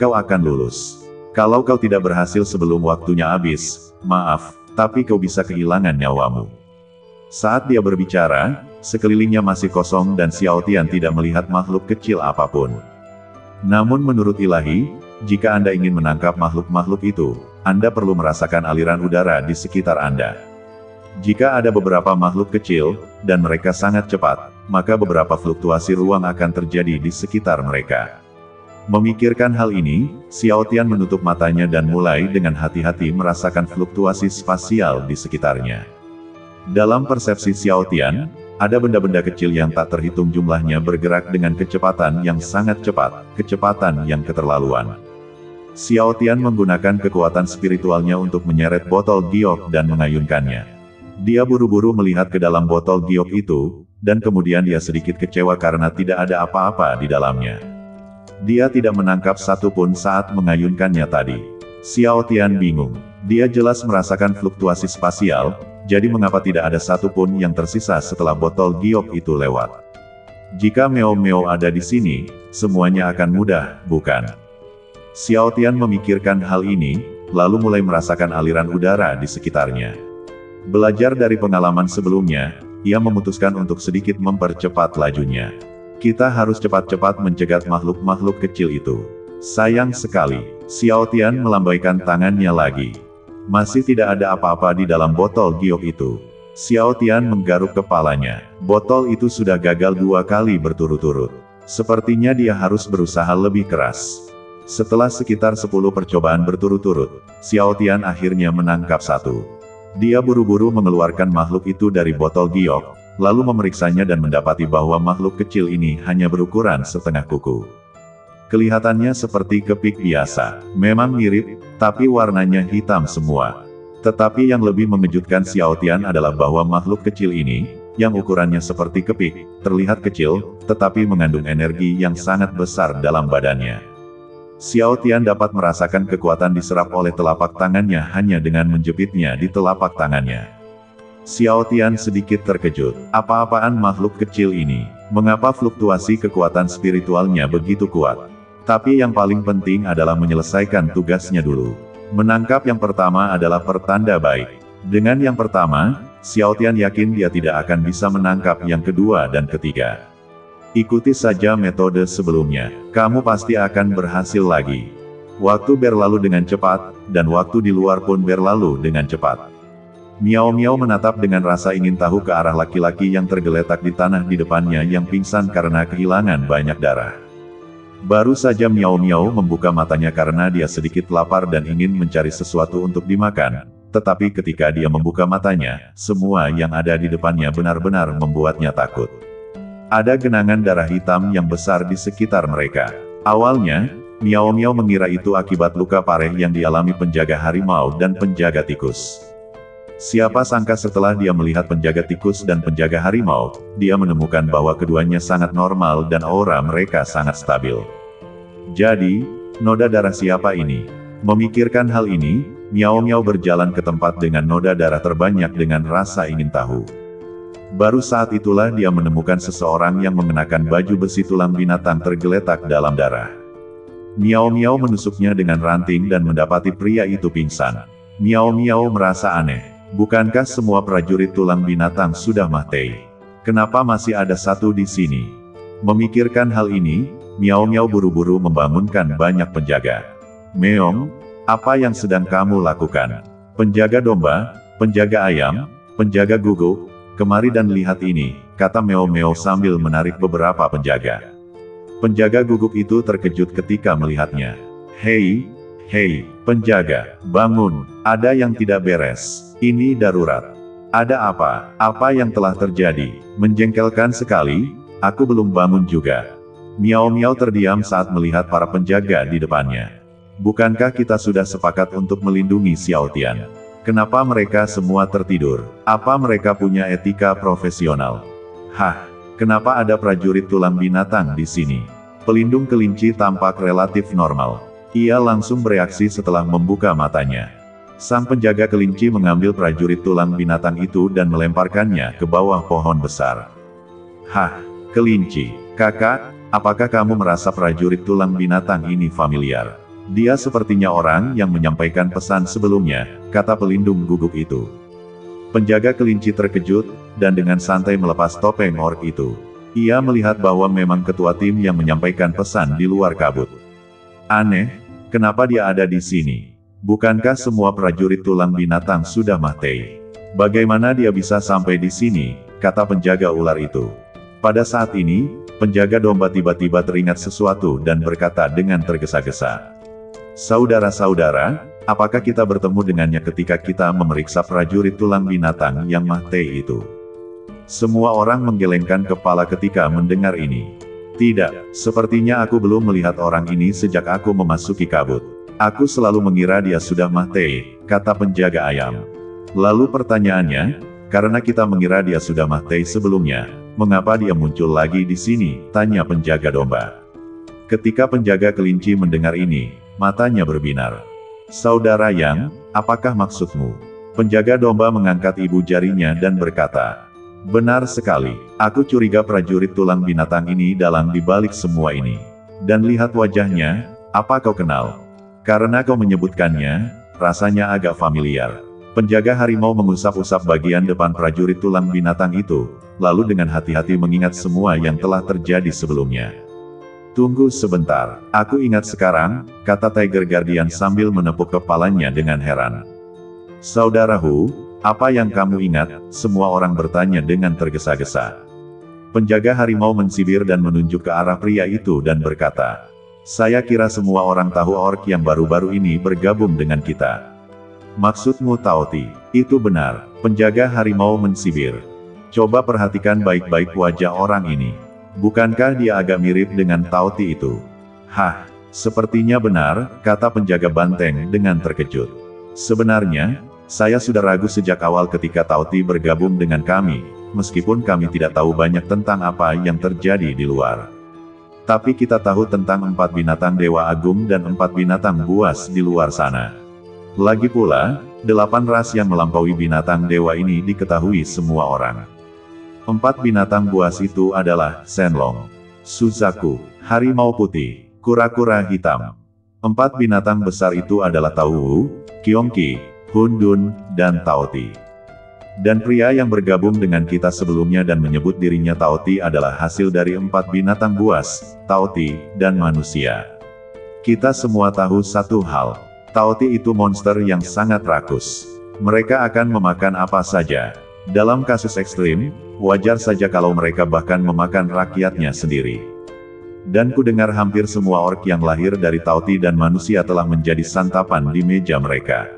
kau akan lulus. Kalau kau tidak berhasil sebelum waktunya habis, maaf, tapi kau bisa kehilangan nyawamu. Saat dia berbicara, sekelilingnya masih kosong dan Xiao Tian tidak melihat makhluk kecil apapun. Namun menurut ilahi, jika Anda ingin menangkap makhluk-makhluk itu, Anda perlu merasakan aliran udara di sekitar Anda. Jika ada beberapa makhluk kecil, dan mereka sangat cepat, maka beberapa fluktuasi ruang akan terjadi di sekitar mereka. Memikirkan hal ini, Xiao Tian menutup matanya dan mulai dengan hati-hati merasakan fluktuasi spasial di sekitarnya. Dalam persepsi Xiao Tian, ada benda-benda kecil yang tak terhitung jumlahnya bergerak dengan kecepatan yang sangat cepat, kecepatan yang keterlaluan. Xiao Tian menggunakan kekuatan spiritualnya untuk menyeret botol giok dan mengayunkannya. Dia buru-buru melihat ke dalam botol giok itu, dan kemudian dia sedikit kecewa karena tidak ada apa-apa di dalamnya. Dia tidak menangkap satu pun saat mengayunkannya tadi. Xiao Tian bingung. Dia jelas merasakan fluktuasi spasial, jadi mengapa tidak ada satu pun yang tersisa setelah botol giok itu lewat? Jika Meo ada di sini, semuanya akan mudah, bukan? Xiao Tian memikirkan hal ini, lalu mulai merasakan aliran udara di sekitarnya. Belajar dari pengalaman sebelumnya, ia memutuskan untuk sedikit mempercepat lajunya. Kita harus cepat-cepat mencegat makhluk-makhluk kecil itu. Sayang sekali, Xiao Tian melambaikan tangannya lagi. Masih tidak ada apa-apa di dalam botol giok itu. Xiao Tian menggaruk kepalanya. Botol itu sudah gagal 2 kali berturut-turut. Sepertinya dia harus berusaha lebih keras. Setelah sekitar 10 percobaan berturut-turut, Xiao Tian akhirnya menangkap satu. Dia buru-buru mengeluarkan makhluk itu dari botol giok, lalu memeriksanya dan mendapati bahwa makhluk kecil ini hanya berukuran setengah kuku. Kelihatannya seperti kepik biasa. Memang mirip, tapi warnanya hitam semua. Tetapi yang lebih mengejutkan Xiao Tian adalah bahwa makhluk kecil ini, yang ukurannya seperti kepik, terlihat kecil, tetapi mengandung energi yang sangat besar dalam badannya. Xiao Tian dapat merasakan kekuatan diserap oleh telapak tangannya hanya dengan menjepitnya di telapak tangannya. Xiao Tian sedikit terkejut. Apa-apaan makhluk kecil ini? Mengapa fluktuasi kekuatan spiritualnya begitu kuat? Tapi yang paling penting adalah menyelesaikan tugasnya dulu. Menangkap yang pertama adalah pertanda baik. Dengan yang pertama, Xiao Tian yakin dia tidak akan bisa menangkap yang kedua dan ketiga. Ikuti saja metode sebelumnya, kamu pasti akan berhasil lagi. Waktu berlalu dengan cepat, dan waktu di luar pun berlalu dengan cepat. Miao Miao menatap dengan rasa ingin tahu ke arah laki-laki yang tergeletak di tanah di depannya yang pingsan karena kehilangan banyak darah. Baru saja Miao Miao membuka matanya karena dia sedikit lapar dan ingin mencari sesuatu untuk dimakan, tetapi ketika dia membuka matanya, semua yang ada di depannya benar-benar membuatnya takut. Ada genangan darah hitam yang besar di sekitar mereka. Awalnya, Miao Miao mengira itu akibat luka pareh yang dialami penjaga harimau dan penjaga tikus. Siapa sangka setelah dia melihat penjaga tikus dan penjaga harimau, dia menemukan bahwa keduanya sangat normal dan aura mereka sangat stabil. Jadi, noda darah siapa ini? Memikirkan hal ini, Miao Miao berjalan ke tempat dengan noda darah terbanyak dengan rasa ingin tahu. Baru saat itulah dia menemukan seseorang yang mengenakan baju besi tulang binatang tergeletak dalam darah. Miao Miao menusuknya dengan ranting dan mendapati pria itu pingsan. Miao Miao merasa aneh. Bukankah semua prajurit tulang binatang sudah mati? Kenapa masih ada satu di sini? Memikirkan hal ini, Miao Miao buru-buru membangunkan banyak penjaga. Meong, apa yang sedang kamu lakukan? Penjaga domba, penjaga ayam, penjaga guguk, kemari dan lihat ini, kata Meo Meo sambil menarik beberapa penjaga. Penjaga guguk itu terkejut ketika melihatnya. Hei, penjaga, bangun, ada yang tidak beres, ini darurat. Ada apa? Apa yang telah terjadi? Menjengkelkan sekali, aku belum bangun juga. Miao Miao terdiam saat melihat para penjaga di depannya. Bukankah kita sudah sepakat untuk melindungi Xiao Tian? Kenapa mereka semua tertidur? Apa mereka punya etika profesional? Hah, kenapa ada prajurit tulang binatang di sini? Pelindung kelinci tampak relatif normal. Ia langsung bereaksi setelah membuka matanya. Sang penjaga kelinci mengambil prajurit tulang binatang itu dan melemparkannya ke bawah pohon besar. Hah, kelinci, kakak, apakah kamu merasa prajurit tulang binatang ini familiar? Dia sepertinya orang yang menyampaikan pesan sebelumnya, kata pelindung guguk itu. Penjaga kelinci terkejut, dan dengan santai melepas topeng orc itu. Ia melihat bahwa memang ketua tim yang menyampaikan pesan di luar kabut. Aneh, kenapa dia ada di sini? Bukankah semua prajurit tulang binatang sudah mati? Bagaimana dia bisa sampai di sini, kata penjaga ular itu. Pada saat ini, penjaga domba tiba-tiba teringat sesuatu dan berkata dengan tergesa-gesa. Saudara-saudara, apakah kita bertemu dengannya ketika kita memeriksa prajurit tulang binatang yang mati itu? Semua orang menggelengkan kepala ketika mendengar ini. Tidak, sepertinya aku belum melihat orang ini sejak aku memasuki kabut. Aku selalu mengira dia sudah mati, kata penjaga ayam. Lalu pertanyaannya, karena kita mengira dia sudah mati sebelumnya, mengapa dia muncul lagi di sini? Tanya penjaga domba. Ketika penjaga kelinci mendengar ini, matanya berbinar. Saudara Yang, apakah maksudmu? Penjaga domba mengangkat ibu jarinya dan berkata, benar sekali, aku curiga prajurit tulang binatang ini dalang di balik semua ini. Dan lihat wajahnya, apa kau kenal? Karena kau menyebutkannya, rasanya agak familiar. Penjaga harimau mengusap-usap bagian depan prajurit tulang binatang itu, lalu dengan hati-hati mengingat semua yang telah terjadi sebelumnya. Tunggu sebentar, aku ingat sekarang, kata Tiger Guardian sambil menepuk kepalanya dengan heran. Saudaraku, apa yang kamu ingat? Semua orang bertanya dengan tergesa-gesa. Penjaga harimau mensibir dan menunjuk ke arah pria itu dan berkata, saya kira semua orang tahu orc yang baru-baru ini bergabung dengan kita. Maksudmu Taoti? Itu benar, penjaga harimau mensibir. Coba perhatikan baik-baik wajah orang ini. Bukankah dia agak mirip dengan Taoti itu? Hah, sepertinya benar, kata penjaga banteng dengan terkejut. Sebenarnya, saya sudah ragu sejak awal ketika Taoti bergabung dengan kami, meskipun kami tidak tahu banyak tentang apa yang terjadi di luar. Tapi kita tahu tentang 4 binatang dewa agung dan 4 binatang buas di luar sana. Lagi pula, 8 ras yang melampaui binatang dewa ini diketahui semua orang. 4 binatang buas itu adalah Shenlong, Suzaku, harimau putih, kura-kura hitam. 4 binatang besar itu adalah Tauwu, Kyongki, Hundun, dan Taoti. Dan pria yang bergabung dengan kita sebelumnya dan menyebut dirinya Taoti adalah hasil dari 4 binatang buas, Taoti, dan manusia. Kita semua tahu satu hal. Taoti itu monster yang sangat rakus. Mereka akan memakan apa saja. Dalam kasus ekstrim, wajar saja kalau mereka bahkan memakan rakyatnya sendiri. Dan ku dengar hampir semua orc yang lahir dari Taoti dan manusia telah menjadi santapan di meja mereka.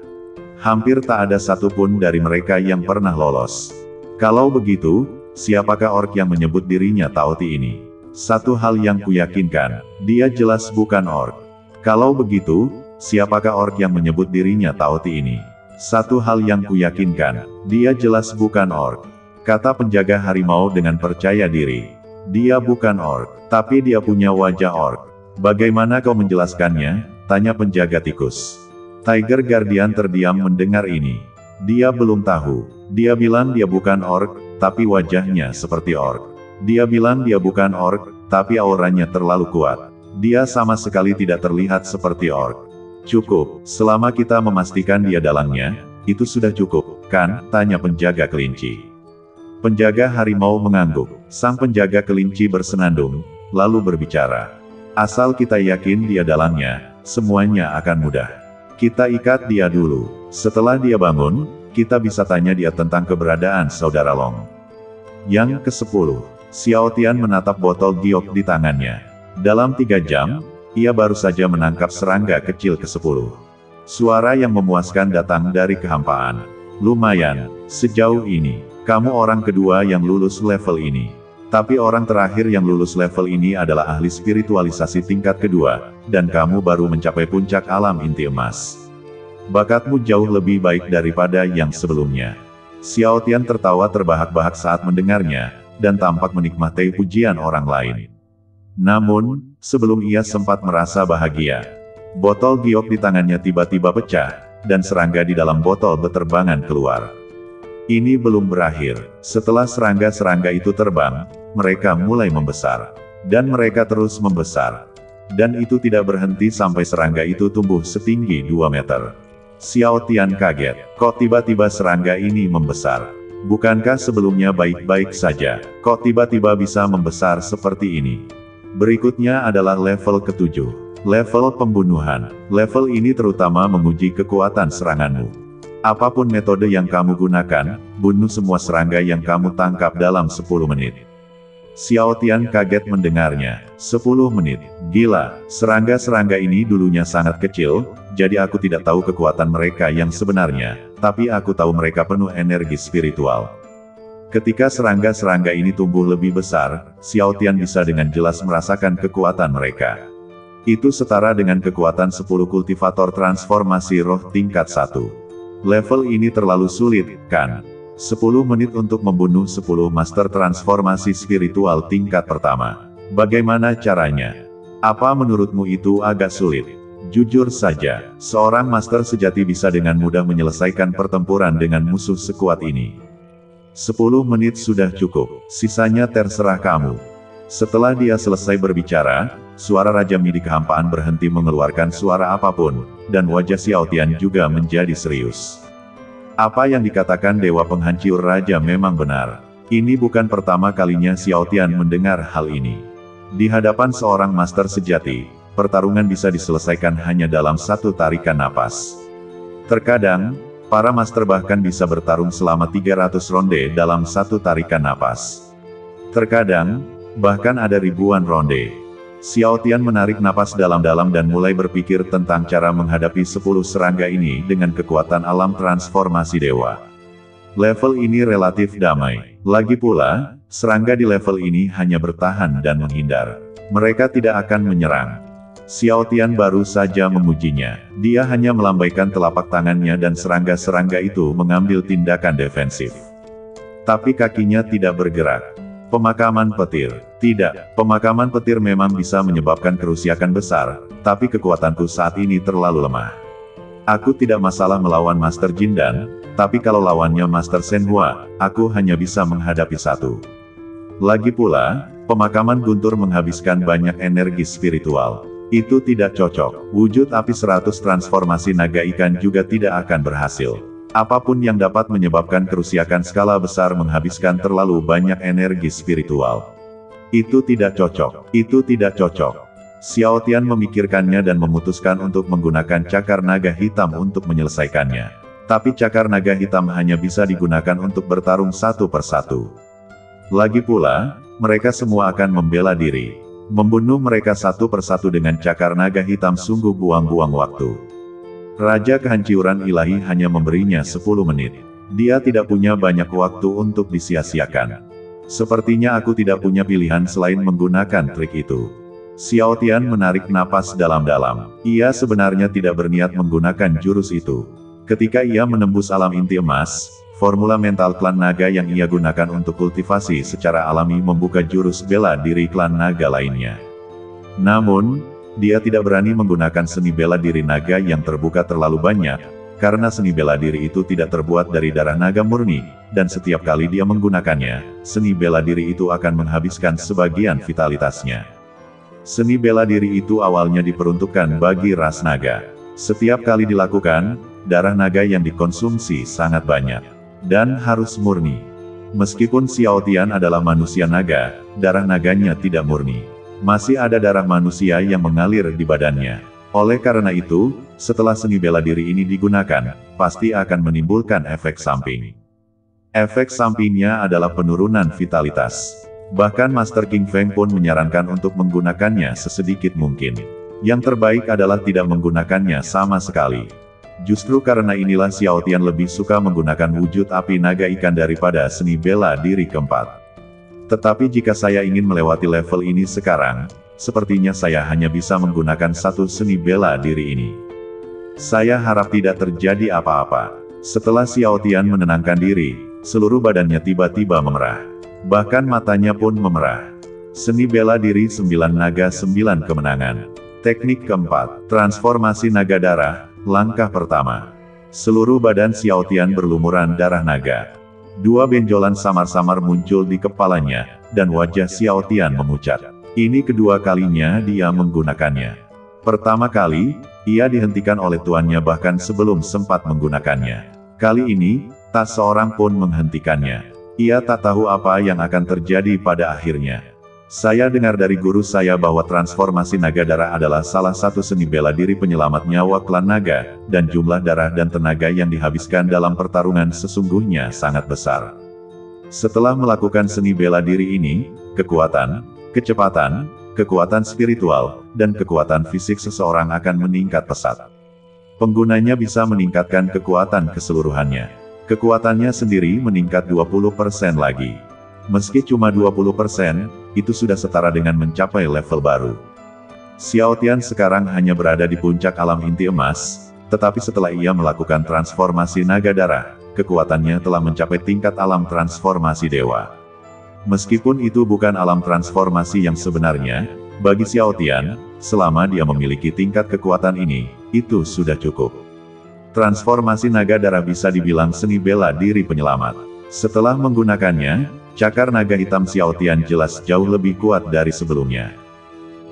Hampir tak ada satupun dari mereka yang pernah lolos. Kalau begitu, siapakah orc yang menyebut dirinya Taoti ini? Satu hal yang kuyakinkan, dia jelas bukan orc. Kalau begitu, siapakah orc yang menyebut dirinya Taoti ini? Satu hal yang kuyakinkan, dia jelas bukan orc. Kata penjaga harimau dengan percaya diri. Dia bukan orc, tapi dia punya wajah orc. Bagaimana kau menjelaskannya? Tanya penjaga tikus. Tiger Guardian terdiam mendengar ini. Dia belum tahu. Dia bilang dia bukan orc, tapi wajahnya seperti orc. Dia bilang dia bukan orc, tapi auranya terlalu kuat. Dia sama sekali tidak terlihat seperti orc. Cukup, selama kita memastikan dia dalangnya, itu sudah cukup, kan? Tanya penjaga kelinci. Penjaga harimau mengangguk. Sang penjaga kelinci bersenandung, lalu berbicara. Asal kita yakin dia dalangnya, semuanya akan mudah. Kita ikat dia dulu. Setelah dia bangun, kita bisa tanya dia tentang keberadaan saudara Long. Yang ke-10. Xiao Tian menatap botol giok di tangannya. Dalam 3 jam, ia baru saja menangkap serangga kecil ke-10. Suara yang memuaskan datang dari kehampaan. Lumayan, sejauh ini, kamu orang kedua yang lulus level ini. Tapi orang terakhir yang lulus level ini adalah ahli spiritualisasi tingkat kedua, dan kamu baru mencapai puncak alam inti emas. Bakatmu jauh lebih baik daripada yang sebelumnya. Xiao Tian tertawa terbahak-bahak saat mendengarnya, dan tampak menikmati pujian orang lain. Namun, sebelum ia sempat merasa bahagia, botol giok di tangannya tiba-tiba pecah, dan serangga di dalam botol beterbangan keluar. Ini belum berakhir. Setelah serangga-serangga itu terbang, mereka mulai membesar. Dan mereka terus membesar. Dan itu tidak berhenti sampai serangga itu tumbuh setinggi 2 meter. Xiao Tian kaget. Kok tiba-tiba serangga ini membesar? Bukankah sebelumnya baik-baik saja? Kok tiba-tiba bisa membesar seperti ini? Berikutnya adalah level ke-7. Level pembunuhan. Level ini terutama menguji kekuatan seranganmu. Apapun metode yang kamu gunakan, bunuh semua serangga yang kamu tangkap dalam 10 menit. Xiao Tian kaget mendengarnya. 10 menit. Gila, serangga-serangga ini dulunya sangat kecil, jadi aku tidak tahu kekuatan mereka yang sebenarnya, tapi aku tahu mereka penuh energi spiritual. Ketika serangga-serangga ini tumbuh lebih besar, Xiao Tian bisa dengan jelas merasakan kekuatan mereka. Itu setara dengan kekuatan 10 kultivator transformasi roh tingkat 1. Level ini terlalu sulit, kan? 10 menit untuk membunuh 10 master transformasi spiritual tingkat pertama. Bagaimana caranya? Apa menurutmu itu agak sulit? Jujur saja, seorang master sejati bisa dengan mudah menyelesaikan pertempuran dengan musuh sekuat ini. 10 menit sudah cukup, sisanya terserah kamu. Setelah dia selesai berbicara, suara Raja Mi di kehampaan berhenti mengeluarkan suara apapun, dan wajah Xiao Tian juga menjadi serius. Apa yang dikatakan Dewa Penghancur Raja memang benar. Ini bukan pertama kalinya Xiao Tian mendengar hal ini. Di hadapan seorang master sejati, pertarungan bisa diselesaikan hanya dalam satu tarikan napas. Terkadang, para master bahkan bisa bertarung selama 300 ronde dalam satu tarikan napas. Terkadang, bahkan ada ribuan ronde. Xiao Tian menarik napas dalam-dalam dan mulai berpikir tentang cara menghadapi 10 serangga ini dengan kekuatan alam transformasi dewa. Level ini relatif damai. Lagi pula, serangga di level ini hanya bertahan dan menghindar. Mereka tidak akan menyerang. Xiao Tian baru saja memujinya. Dia hanya melambaikan telapak tangannya dan serangga-serangga itu mengambil tindakan defensif. Tapi kakinya tidak bergerak. Pemakaman petir. Tidak, pemakaman petir memang bisa menyebabkan kerusakan besar, tapi kekuatanku saat ini terlalu lemah. Aku tidak masalah melawan Master Jindan, tapi kalau lawannya Master Shenhua, aku hanya bisa menghadapi satu. Lagi pula, pemakaman guntur menghabiskan banyak energi spiritual. Itu tidak cocok. Wujud api 100 transformasi naga ikan juga tidak akan berhasil. Apapun yang dapat menyebabkan kerusakan skala besar menghabiskan terlalu banyak energi spiritual. Itu tidak cocok. Itu tidak cocok. Xiao Tian memikirkannya dan memutuskan untuk menggunakan cakar naga hitam untuk menyelesaikannya. Tapi cakar naga hitam hanya bisa digunakan untuk bertarung satu persatu. Lagi pula, mereka semua akan membela diri. Membunuh mereka satu persatu dengan cakar naga hitam sungguh buang-buang waktu. Raja Kehancuran Ilahi hanya memberinya 10 menit. Dia tidak punya banyak waktu untuk disia-siakan. Sepertinya aku tidak punya pilihan selain menggunakan trik itu. Xiao Tian menarik napas dalam-dalam. Ia sebenarnya tidak berniat menggunakan jurus itu. Ketika ia menembus alam inti emas, formula mental klan naga yang ia gunakan untuk kultivasi secara alami membuka jurus bela diri klan naga lainnya. Namun, dia tidak berani menggunakan seni bela diri naga yang terbuka terlalu banyak, karena seni bela diri itu tidak terbuat dari darah naga murni, dan setiap kali dia menggunakannya, seni bela diri itu akan menghabiskan sebagian vitalitasnya. Seni bela diri itu awalnya diperuntukkan bagi ras naga. Setiap kali dilakukan, darah naga yang dikonsumsi sangat banyak, dan harus murni. Meskipun Xiao Tian adalah manusia naga, darah naganya tidak murni. Masih ada darah manusia yang mengalir di badannya. Oleh karena itu, setelah seni bela diri ini digunakan, pasti akan menimbulkan efek samping. Efek sampingnya adalah penurunan vitalitas. Bahkan Master King Feng pun menyarankan untuk menggunakannya sesedikit mungkin. Yang terbaik adalah tidak menggunakannya sama sekali. Justru karena inilah Xiao Tian lebih suka menggunakan wujud api naga ikan daripada seni bela diri keempat. Tetapi jika saya ingin melewati level ini sekarang, sepertinya saya hanya bisa menggunakan satu seni bela diri ini. Saya harap tidak terjadi apa-apa. Setelah Xiao Tian menenangkan diri, seluruh badannya tiba-tiba memerah. Bahkan matanya pun memerah. Seni bela diri 9 naga 9 kemenangan. Teknik keempat, transformasi naga darah, langkah pertama. Seluruh badan Xiao Tian berlumuran darah naga. 2 benjolan samar-samar muncul di kepalanya, dan wajah Xiao Tian memucat. Ini kedua kalinya dia menggunakannya. Pertama kali, ia dihentikan oleh tuannya bahkan sebelum sempat menggunakannya. Kali ini, tak seorang pun menghentikannya. Ia tak tahu apa yang akan terjadi pada akhirnya. Saya dengar dari guru saya bahwa transformasi naga darah adalah salah satu seni bela diri penyelamat nyawa klan naga, dan jumlah darah dan tenaga yang dihabiskan dalam pertarungan sesungguhnya sangat besar. Setelah melakukan seni bela diri ini, kekuatan, kecepatan, kekuatan spiritual, dan kekuatan fisik seseorang akan meningkat pesat. Penggunanya bisa meningkatkan kekuatan keseluruhannya. Kekuatannya sendiri meningkat 20% lagi. Meski cuma 20%, itu sudah setara dengan mencapai level baru. Xiao Tian sekarang hanya berada di puncak alam inti emas, tetapi setelah ia melakukan transformasi naga darah, kekuatannya telah mencapai tingkat alam transformasi dewa. Meskipun itu bukan alam transformasi yang sebenarnya, bagi Xiao Tian, selama dia memiliki tingkat kekuatan ini, itu sudah cukup. Transformasi naga darah bisa dibilang seni bela diri penyelamat. Setelah menggunakannya, cakar naga hitam Xiao Tian jelas jauh lebih kuat dari sebelumnya.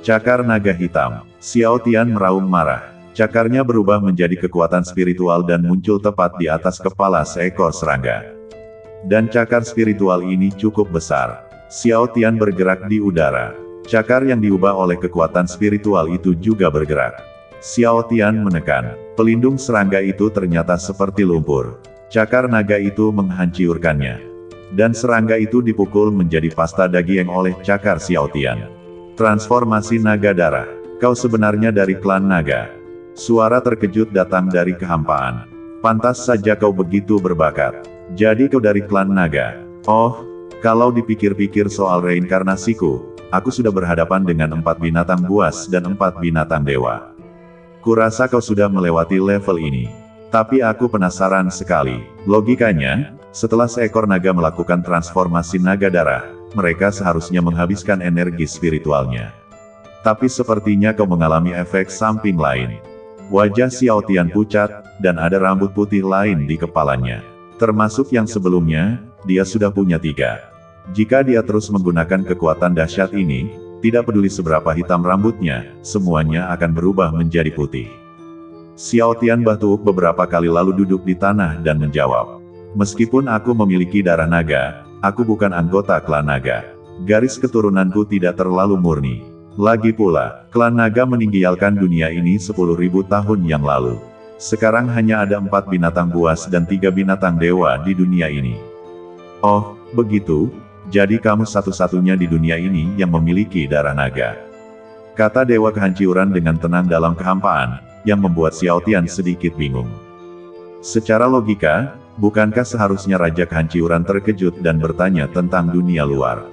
Cakar naga hitam. Xiao Tian meraung marah. Cakarnya berubah menjadi kekuatan spiritual dan muncul tepat di atas kepala seekor serangga. Dan cakar spiritual ini cukup besar. Xiao Tian bergerak di udara. Cakar yang diubah oleh kekuatan spiritual itu juga bergerak. Xiao Tian menekan. Pelindung serangga itu ternyata seperti lumpur. Cakar naga itu menghancurkannya. Dan serangga itu dipukul menjadi pasta daging oleh cakar Xiao Tian. Transformasi naga darah. Kau sebenarnya dari klan naga. Suara terkejut datang dari kehampaan. Pantas saja kau begitu berbakat. Jadi kau dari klan naga. Oh, kalau dipikir-pikir soal reinkarnasiku, aku sudah berhadapan dengan 4 binatang buas dan 4 binatang dewa. Kurasa kau sudah melewati level ini. Tapi aku penasaran sekali. Logikanya, setelah seekor naga melakukan transformasi naga darah, mereka seharusnya menghabiskan energi spiritualnya. Tapi sepertinya kau mengalami efek samping lain. Wajah Xiao Tian pucat, dan ada rambut putih lain di kepalanya. Termasuk yang sebelumnya, dia sudah punya 3. Jika dia terus menggunakan kekuatan dahsyat ini, tidak peduli seberapa hitam rambutnya, semuanya akan berubah menjadi putih. Xiao Tian batuk beberapa kali lalu duduk di tanah dan menjawab. Meskipun aku memiliki darah naga, aku bukan anggota klan naga. Garis keturunanku tidak terlalu murni. Lagi pula, klan naga meninggalkan dunia ini 10.000 tahun yang lalu. Sekarang hanya ada 4 binatang buas dan 3 binatang dewa di dunia ini. Oh, begitu? Jadi kamu satu-satunya di dunia ini yang memiliki darah naga. Kata Dewa Kehancuran dengan tenang dalam kehampaan, yang membuat Xiao Tian sedikit bingung. Secara logika, bukankah seharusnya Raja Kehancuran terkejut dan bertanya tentang dunia luar?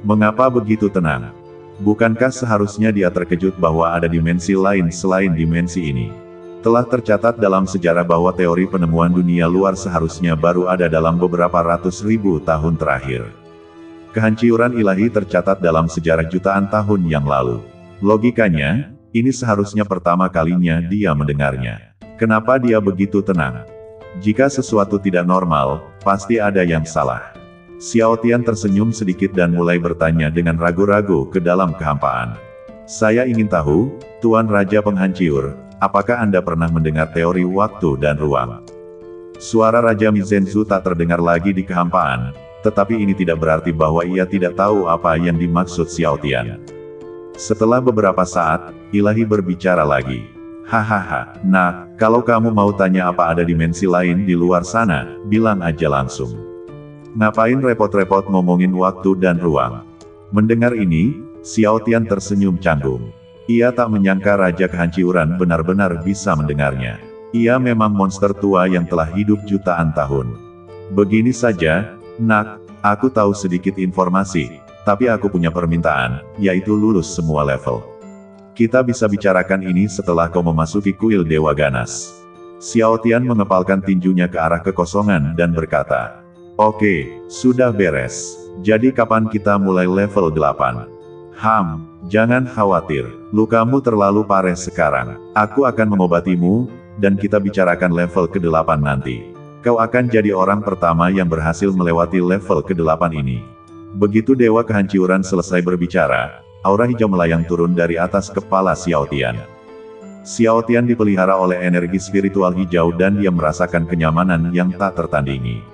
Mengapa begitu tenang? Bukankah seharusnya dia terkejut bahwa ada dimensi lain selain dimensi ini? Telah tercatat dalam sejarah bahwa teori penemuan dunia luar seharusnya baru ada dalam beberapa ratus ribu tahun terakhir. Kehancuran ilahi tercatat dalam sejarah jutaan tahun yang lalu. Logikanya, ini seharusnya pertama kalinya dia mendengarnya. Kenapa dia begitu tenang? Jika sesuatu tidak normal, pasti ada yang salah. Xiao Tian tersenyum sedikit dan mulai bertanya dengan ragu-ragu ke dalam kehampaan. Saya ingin tahu, Tuan Raja Penghancur, apakah Anda pernah mendengar teori waktu dan ruang? Suara Raja Mizenzu tak terdengar lagi di kehampaan, tetapi ini tidak berarti bahwa ia tidak tahu apa yang dimaksud Xiao Tian. Setelah beberapa saat, ilahi berbicara lagi. Hahaha, nah, kalau kamu mau tanya apa ada dimensi lain di luar sana, bilang aja langsung. Ngapain repot-repot ngomongin waktu dan ruang? Mendengar ini, Xiao Tian tersenyum canggung. Ia tak menyangka Raja Kehancuran benar-benar bisa mendengarnya. Ia memang monster tua yang telah hidup jutaan tahun. Begini saja, Nak, aku tahu sedikit informasi, tapi aku punya permintaan, yaitu lulus semua level. Kita bisa bicarakan ini setelah kau memasuki kuil Dewa Ganas. Xiao Tian mengepalkan tinjunya ke arah kekosongan dan berkata, Oke, sudah beres. Jadi kapan kita mulai level 8? Jangan khawatir, lukamu terlalu parah sekarang. Aku akan mengobatimu, dan kita bicarakan level ke-8 nanti. Kau akan jadi orang pertama yang berhasil melewati level ke-8 ini. Begitu Dewa Kehancuran selesai berbicara, aura hijau melayang turun dari atas kepala Xiao Tian. Xiao Tian dipelihara oleh energi spiritual hijau dan dia merasakan kenyamanan yang tak tertandingi.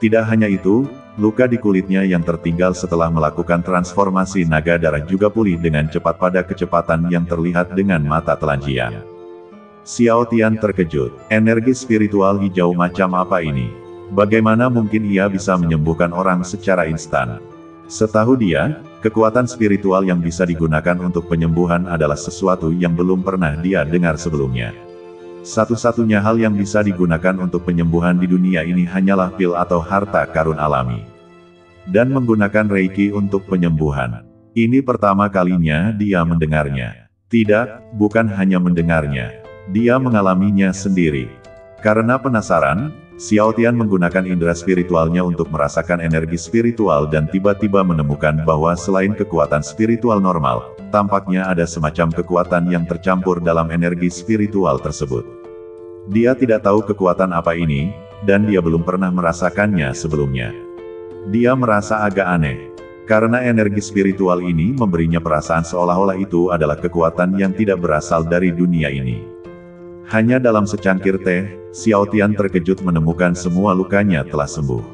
Tidak hanya itu, luka di kulitnya yang tertinggal setelah melakukan transformasi naga darah juga pulih dengan cepat pada kecepatan yang terlihat dengan mata telanjang. Xiao Tian terkejut. Energi spiritual hijau macam apa ini? Bagaimana mungkin ia bisa menyembuhkan orang secara instan? Setahu dia, kekuatan spiritual yang bisa digunakan untuk penyembuhan adalah sesuatu yang belum pernah dia dengar sebelumnya. Satu-satunya hal yang bisa digunakan untuk penyembuhan di dunia ini hanyalah pil atau harta karun alami. Dan menggunakan Reiki untuk penyembuhan. Ini pertama kalinya dia mendengarnya. Tidak, bukan hanya mendengarnya. Dia mengalaminya sendiri. Karena penasaran, Xiao Tian menggunakan indera spiritualnya untuk merasakan energi spiritual dan tiba-tiba menemukan bahwa selain kekuatan spiritual normal, tampaknya ada semacam kekuatan yang tercampur dalam energi spiritual tersebut. Dia tidak tahu kekuatan apa ini, dan dia belum pernah merasakannya sebelumnya. Dia merasa agak aneh, karena energi spiritual ini memberinya perasaan seolah-olah itu adalah kekuatan yang tidak berasal dari dunia ini. Hanya dalam secangkir teh, Xiao Tian terkejut menemukan semua lukanya telah sembuh.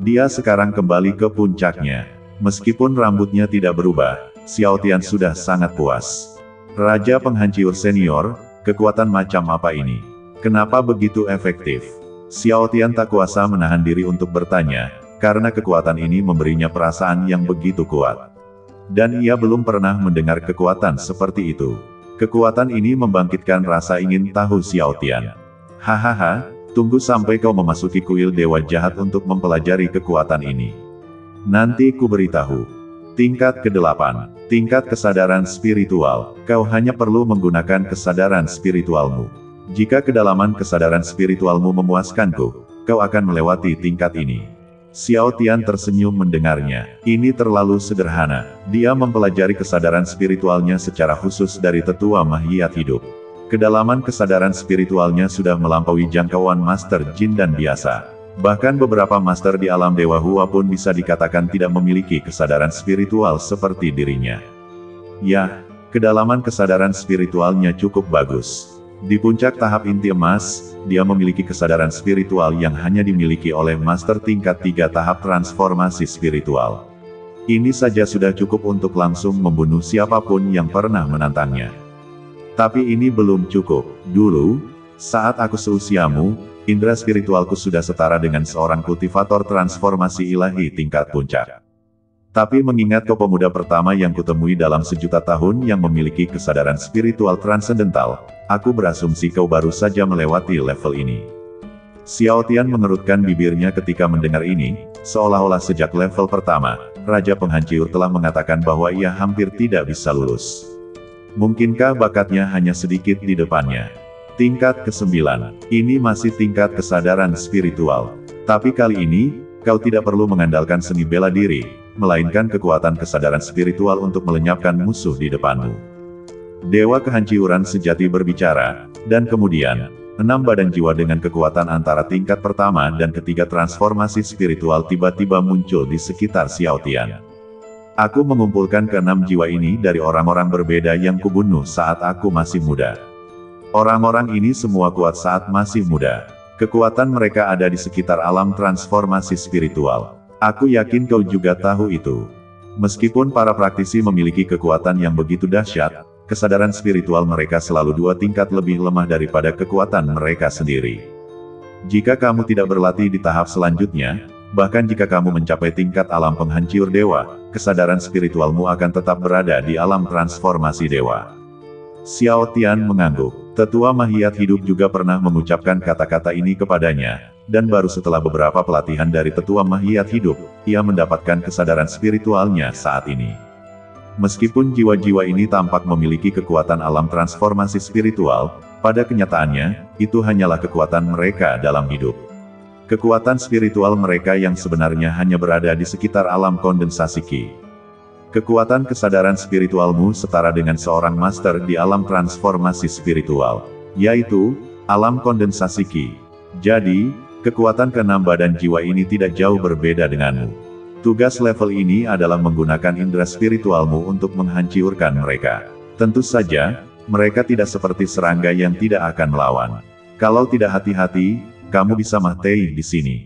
Dia sekarang kembali ke puncaknya. Meskipun rambutnya tidak berubah, Xiao Tian sudah sangat puas. Raja penghancur senior, kekuatan macam apa ini? Kenapa begitu efektif? Xiao Tian tak kuasa menahan diri untuk bertanya, karena kekuatan ini memberinya perasaan yang begitu kuat. Dan ia belum pernah mendengar kekuatan seperti itu. Kekuatan ini membangkitkan rasa ingin tahu Xiao Tian. Hahaha, tunggu sampai kau memasuki kuil dewa jahat untuk mempelajari kekuatan ini. Nanti ku beritahu. Tingkat ke-8, tingkat kesadaran spiritual. Kau hanya perlu menggunakan kesadaran spiritualmu. Jika kedalaman kesadaran spiritualmu memuaskanku, kau akan melewati tingkat ini. Xiao Tian tersenyum mendengarnya. Ini terlalu sederhana. Dia mempelajari kesadaran spiritualnya secara khusus dari tetua Mahiyat hidup. Kedalaman kesadaran spiritualnya sudah melampaui jangkauan master jin dan biasa. Bahkan beberapa master di alam dewa Hua pun bisa dikatakan tidak memiliki kesadaran spiritual seperti dirinya. Ya, kedalaman kesadaran spiritualnya cukup bagus. Di puncak tahap inti emas, dia memiliki kesadaran spiritual yang hanya dimiliki oleh master tingkat 3 tahap transformasi spiritual. Ini saja sudah cukup untuk langsung membunuh siapapun yang pernah menantangnya. Tapi ini belum cukup. Dulu, saat aku seusiamu, indera spiritualku sudah setara dengan seorang kultivator transformasi ilahi tingkat puncak. Tapi mengingat kau pemuda pertama yang kutemui dalam sejuta tahun yang memiliki kesadaran spiritual transendental, aku berasumsi kau baru saja melewati level ini. Xiao Tian mengerutkan bibirnya ketika mendengar ini, seolah-olah sejak level pertama, Raja Penghancur telah mengatakan bahwa ia hampir tidak bisa lulus. Mungkinkah bakatnya hanya sedikit di depannya? Tingkat ke-9, ini masih tingkat kesadaran spiritual. Tapi kali ini, kau tidak perlu mengandalkan seni bela diri, melainkan kekuatan kesadaran spiritual untuk melenyapkan musuh di depanmu. Dewa kehancuran sejati berbicara, dan kemudian, 6 badan jiwa dengan kekuatan antara tingkat pertama dan ketiga transformasi spiritual tiba-tiba muncul di sekitar Xiao Tian. Aku mengumpulkan ke-6 jiwa ini dari orang-orang berbeda yang kubunuh saat aku masih muda. Orang-orang ini semua kuat saat masih muda. Kekuatan mereka ada di sekitar alam transformasi spiritual. Aku yakin kau juga tahu itu. Meskipun para praktisi memiliki kekuatan yang begitu dahsyat, kesadaran spiritual mereka selalu 2 tingkat lebih lemah daripada kekuatan mereka sendiri. Jika kamu tidak berlatih di tahap selanjutnya, bahkan jika kamu mencapai tingkat alam penghancur dewa, kesadaran spiritualmu akan tetap berada di alam transformasi dewa. Xiao Tian mengangguk. Tetua Mahiyat hidup juga pernah mengucapkan kata-kata ini kepadanya, dan baru setelah beberapa pelatihan dari Tetua Mahiyat hidup, ia mendapatkan kesadaran spiritualnya saat ini. Meskipun jiwa-jiwa ini tampak memiliki kekuatan alam transformasi spiritual, pada kenyataannya, itu hanyalah kekuatan mereka dalam hidup. Kekuatan spiritual mereka yang sebenarnya hanya berada di sekitar alam kondensasi Qi. Kekuatan kesadaran spiritualmu setara dengan seorang master di alam transformasi spiritual, yaitu alam kondensasi Qi. Jadi, kekuatan ke-6 badan jiwa ini tidak jauh berbeda denganmu. Tugas level ini adalah menggunakan indera spiritualmu untuk menghancurkan mereka. Tentu saja, mereka tidak seperti serangga yang tidak akan melawan. Kalau tidak hati-hati, kamu bisa mati di sini.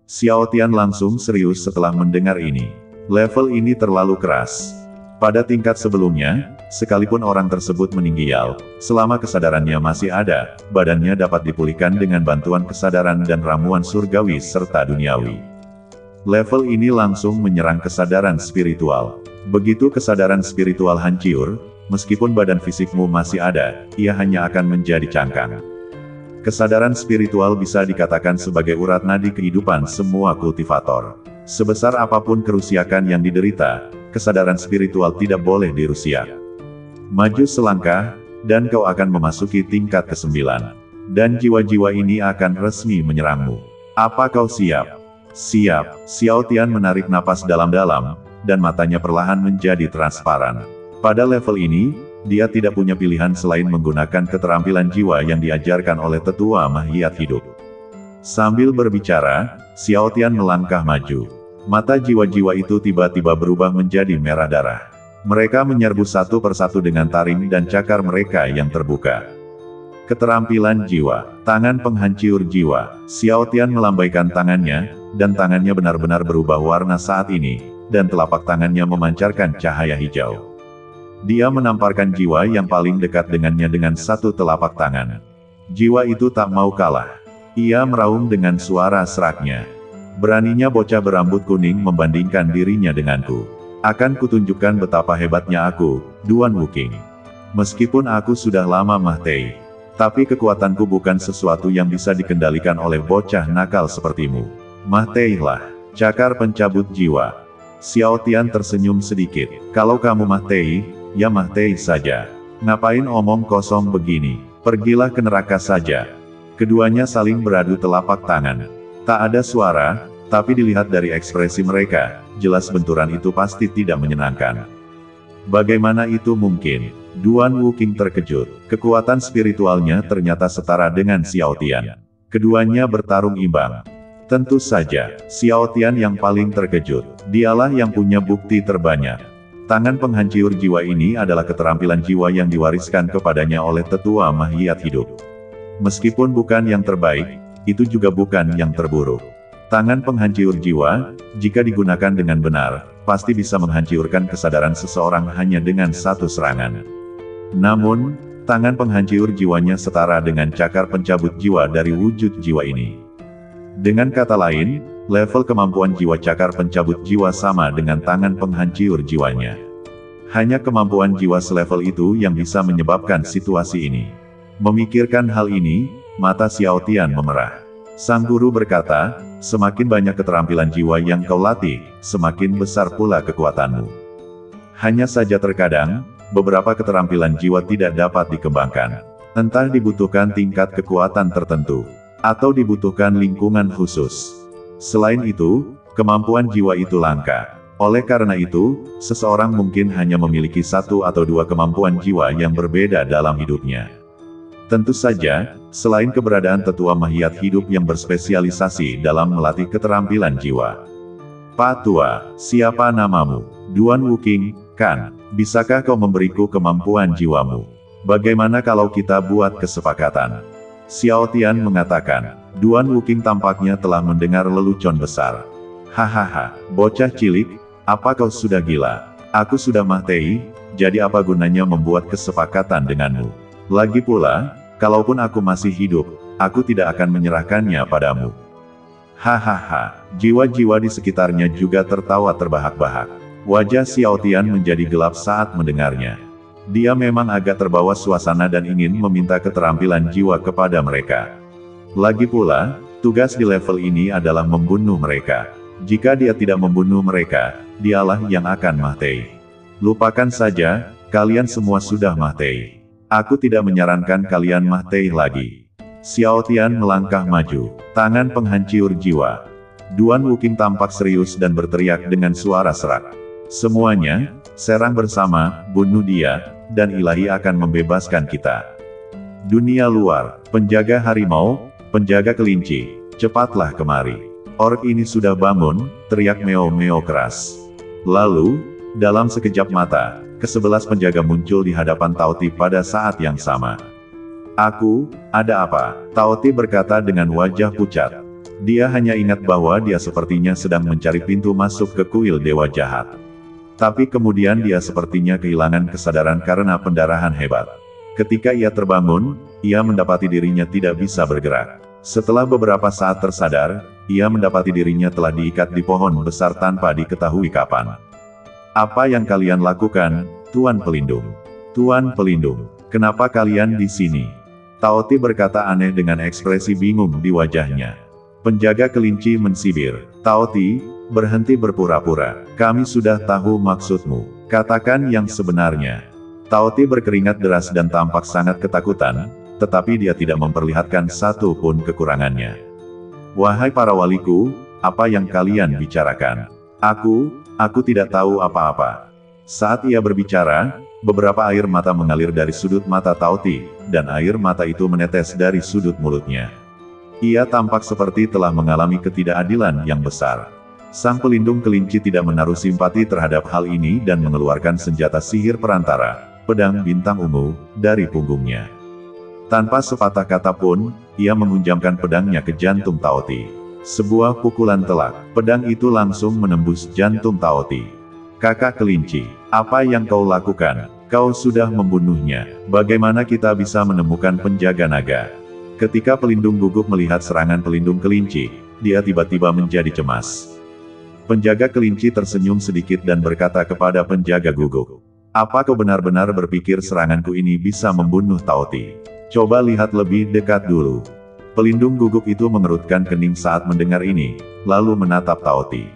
Xiao Tian langsung serius setelah mendengar ini. Level ini terlalu keras. Pada tingkat sebelumnya, sekalipun orang tersebut meninggal, selama kesadarannya masih ada, badannya dapat dipulihkan dengan bantuan kesadaran dan ramuan surgawi serta duniawi. Level ini langsung menyerang kesadaran spiritual. Begitu kesadaran spiritual hancur, meskipun badan fisikmu masih ada, ia hanya akan menjadi cangkang. Kesadaran spiritual bisa dikatakan sebagai urat nadi kehidupan semua kultivator. Sebesar apapun kerusakan yang diderita, kesadaran spiritual tidak boleh dirusak. Maju selangkah, dan kau akan memasuki tingkat ke-9. Dan jiwa-jiwa ini akan resmi menyerangmu. Apa kau siap? Siap. Xiao Tian menarik napas dalam-dalam, dan matanya perlahan menjadi transparan. Pada level ini, dia tidak punya pilihan selain menggunakan keterampilan jiwa yang diajarkan oleh tetua Mahiyat hidup. Sambil berbicara, Xiao Tian melangkah maju. Mata jiwa-jiwa itu tiba-tiba berubah menjadi merah darah. Mereka menyerbu satu persatu dengan taring dan cakar mereka yang terbuka. Keterampilan jiwa, tangan penghancur jiwa. Xiao Tian melambaikan tangannya, dan tangannya benar-benar berubah warna saat ini, dan telapak tangannya memancarkan cahaya hijau. Dia menamparkan jiwa yang paling dekat dengannya dengan satu telapak tangan. Jiwa itu tak mau kalah. Ia meraung dengan suara seraknya. Beraninya bocah berambut kuning membandingkan dirinya denganku. Akan kutunjukkan betapa hebatnya aku, Duan Wuking. Meskipun aku sudah lama Mahtei, tapi kekuatanku bukan sesuatu yang bisa dikendalikan oleh bocah nakal sepertimu. Mahtei lah, cakar pencabut jiwa. Xiao Tian tersenyum sedikit. Kalau kamu Mahtei, ya Mahtei saja. Ngapain omong kosong begini? Pergilah ke neraka saja. Keduanya saling beradu telapak tangan. Tak ada suara, tapi dilihat dari ekspresi mereka, jelas benturan itu pasti tidak menyenangkan. Bagaimana itu mungkin? Duan Wuking terkejut. Kekuatan spiritualnya ternyata setara dengan Xiao Tian. Keduanya bertarung imbang. Tentu saja, Xiao Tian yang paling terkejut. Dialah yang punya bukti terbanyak. Tangan penghancur jiwa ini adalah keterampilan jiwa yang diwariskan kepadanya oleh tetua Mahiyat hidup. Meskipun bukan yang terbaik, itu juga bukan yang terburuk. Tangan penghancur jiwa, jika digunakan dengan benar, pasti bisa menghancurkan kesadaran seseorang hanya dengan satu serangan. Namun, tangan penghancur jiwanya setara dengan cakar pencabut jiwa dari wujud jiwa ini. Dengan kata lain, level kemampuan jiwa cakar pencabut jiwa sama dengan tangan penghancur jiwanya. Hanya kemampuan jiwa selevel itu yang bisa menyebabkan situasi ini. Memikirkan hal ini, mata Xiao Tian memerah. Sang guru berkata, semakin banyak keterampilan jiwa yang kau latih, semakin besar pula kekuatanmu. Hanya saja terkadang, beberapa keterampilan jiwa tidak dapat dikembangkan. Entah dibutuhkan tingkat kekuatan tertentu, atau dibutuhkan lingkungan khusus. Selain itu, kemampuan jiwa itu langka. Oleh karena itu, seseorang mungkin hanya memiliki satu atau dua kemampuan jiwa yang berbeda dalam hidupnya. Tentu saja, selain keberadaan tetua Mahiyat hidup yang berspesialisasi dalam melatih keterampilan jiwa. Pak Tua, siapa namamu? Duan Wuking, kan? Bisakah kau memberiku kemampuan jiwamu? Bagaimana kalau kita buat kesepakatan? Xiao Tian mengatakan. Duan Wuking tampaknya telah mendengar lelucon besar. Hahaha, bocah cilik, apa kau sudah gila? Aku sudah Mahtei, jadi apa gunanya membuat kesepakatan denganmu? Lagi pula, kalaupun aku masih hidup, aku tidak akan menyerahkannya padamu. Hahaha, jiwa-jiwa di sekitarnya juga tertawa terbahak-bahak. Wajah Xiao Tian menjadi gelap saat mendengarnya. Dia memang agak terbawa suasana dan ingin meminta keterampilan jiwa kepada mereka. Lagi pula, tugas di level ini adalah membunuh mereka. Jika dia tidak membunuh mereka, dialah yang akan Mahtei. Lupakan saja, kalian semua sudah Mahtei. Aku tidak menyarankan kalian Mahtei lagi. Xiao Tian melangkah maju, tangan penghancur jiwa. Duan Wuking tampak serius dan berteriak dengan suara serak. Semuanya, serang bersama, bunuh dia, dan ilahi akan membebaskan kita. Dunia luar, penjaga harimau, penjaga kelinci, cepatlah kemari. Ork ini sudah bangun, teriak meo-meo keras. Lalu, dalam sekejap mata, ke-11 penjaga muncul di hadapan Tao Ti pada saat yang sama. Aku, ada apa? Tao Ti berkata dengan wajah pucat. Dia hanya ingat bahwa dia sepertinya sedang mencari pintu masuk ke kuil Dewa Jahat. Tapi kemudian dia sepertinya kehilangan kesadaran karena pendarahan hebat. Ketika ia terbangun, ia mendapati dirinya tidak bisa bergerak. Setelah beberapa saat tersadar, ia mendapati dirinya telah diikat di pohon besar tanpa diketahui kapan. "Apa yang kalian lakukan, Tuan Pelindung? Tuan Pelindung, kenapa kalian di sini?" Tao Ti berkata aneh dengan ekspresi bingung di wajahnya. Penjaga kelinci mensibir, "Tao Ti, berhenti berpura-pura. Kami sudah tahu maksudmu. Katakan yang sebenarnya." Tao Ti berkeringat deras dan tampak sangat ketakutan, tetapi dia tidak memperlihatkan satu pun kekurangannya. "Wahai para waliku, apa yang kalian bicarakan? Aku tidak tahu apa-apa." Saat ia berbicara, beberapa air mata mengalir dari sudut mata Tao Ti, dan air mata itu menetes dari sudut mulutnya. Ia tampak seperti telah mengalami ketidakadilan yang besar. Sang pelindung kelinci tidak menaruh simpati terhadap hal ini dan mengeluarkan senjata sihir perantara, pedang bintang ungu, dari punggungnya. Tanpa sepatah kata pun, ia menghunjamkan pedangnya ke jantung Tao Ti. Sebuah pukulan telak, pedang itu langsung menembus jantung Tao Ti. "Kakak kelinci, apa yang kau lakukan? Kau sudah membunuhnya. Bagaimana kita bisa menemukan penjaga naga?" Ketika pelindung gugup melihat serangan pelindung kelinci, dia tiba-tiba menjadi cemas. Penjaga kelinci tersenyum sedikit dan berkata kepada penjaga gugup, "Apa kau benar-benar berpikir seranganku ini bisa membunuh Tao Ti? Coba lihat lebih dekat dulu." Pelindung gugup itu mengerutkan kening saat mendengar ini, lalu menatap Tao Ti.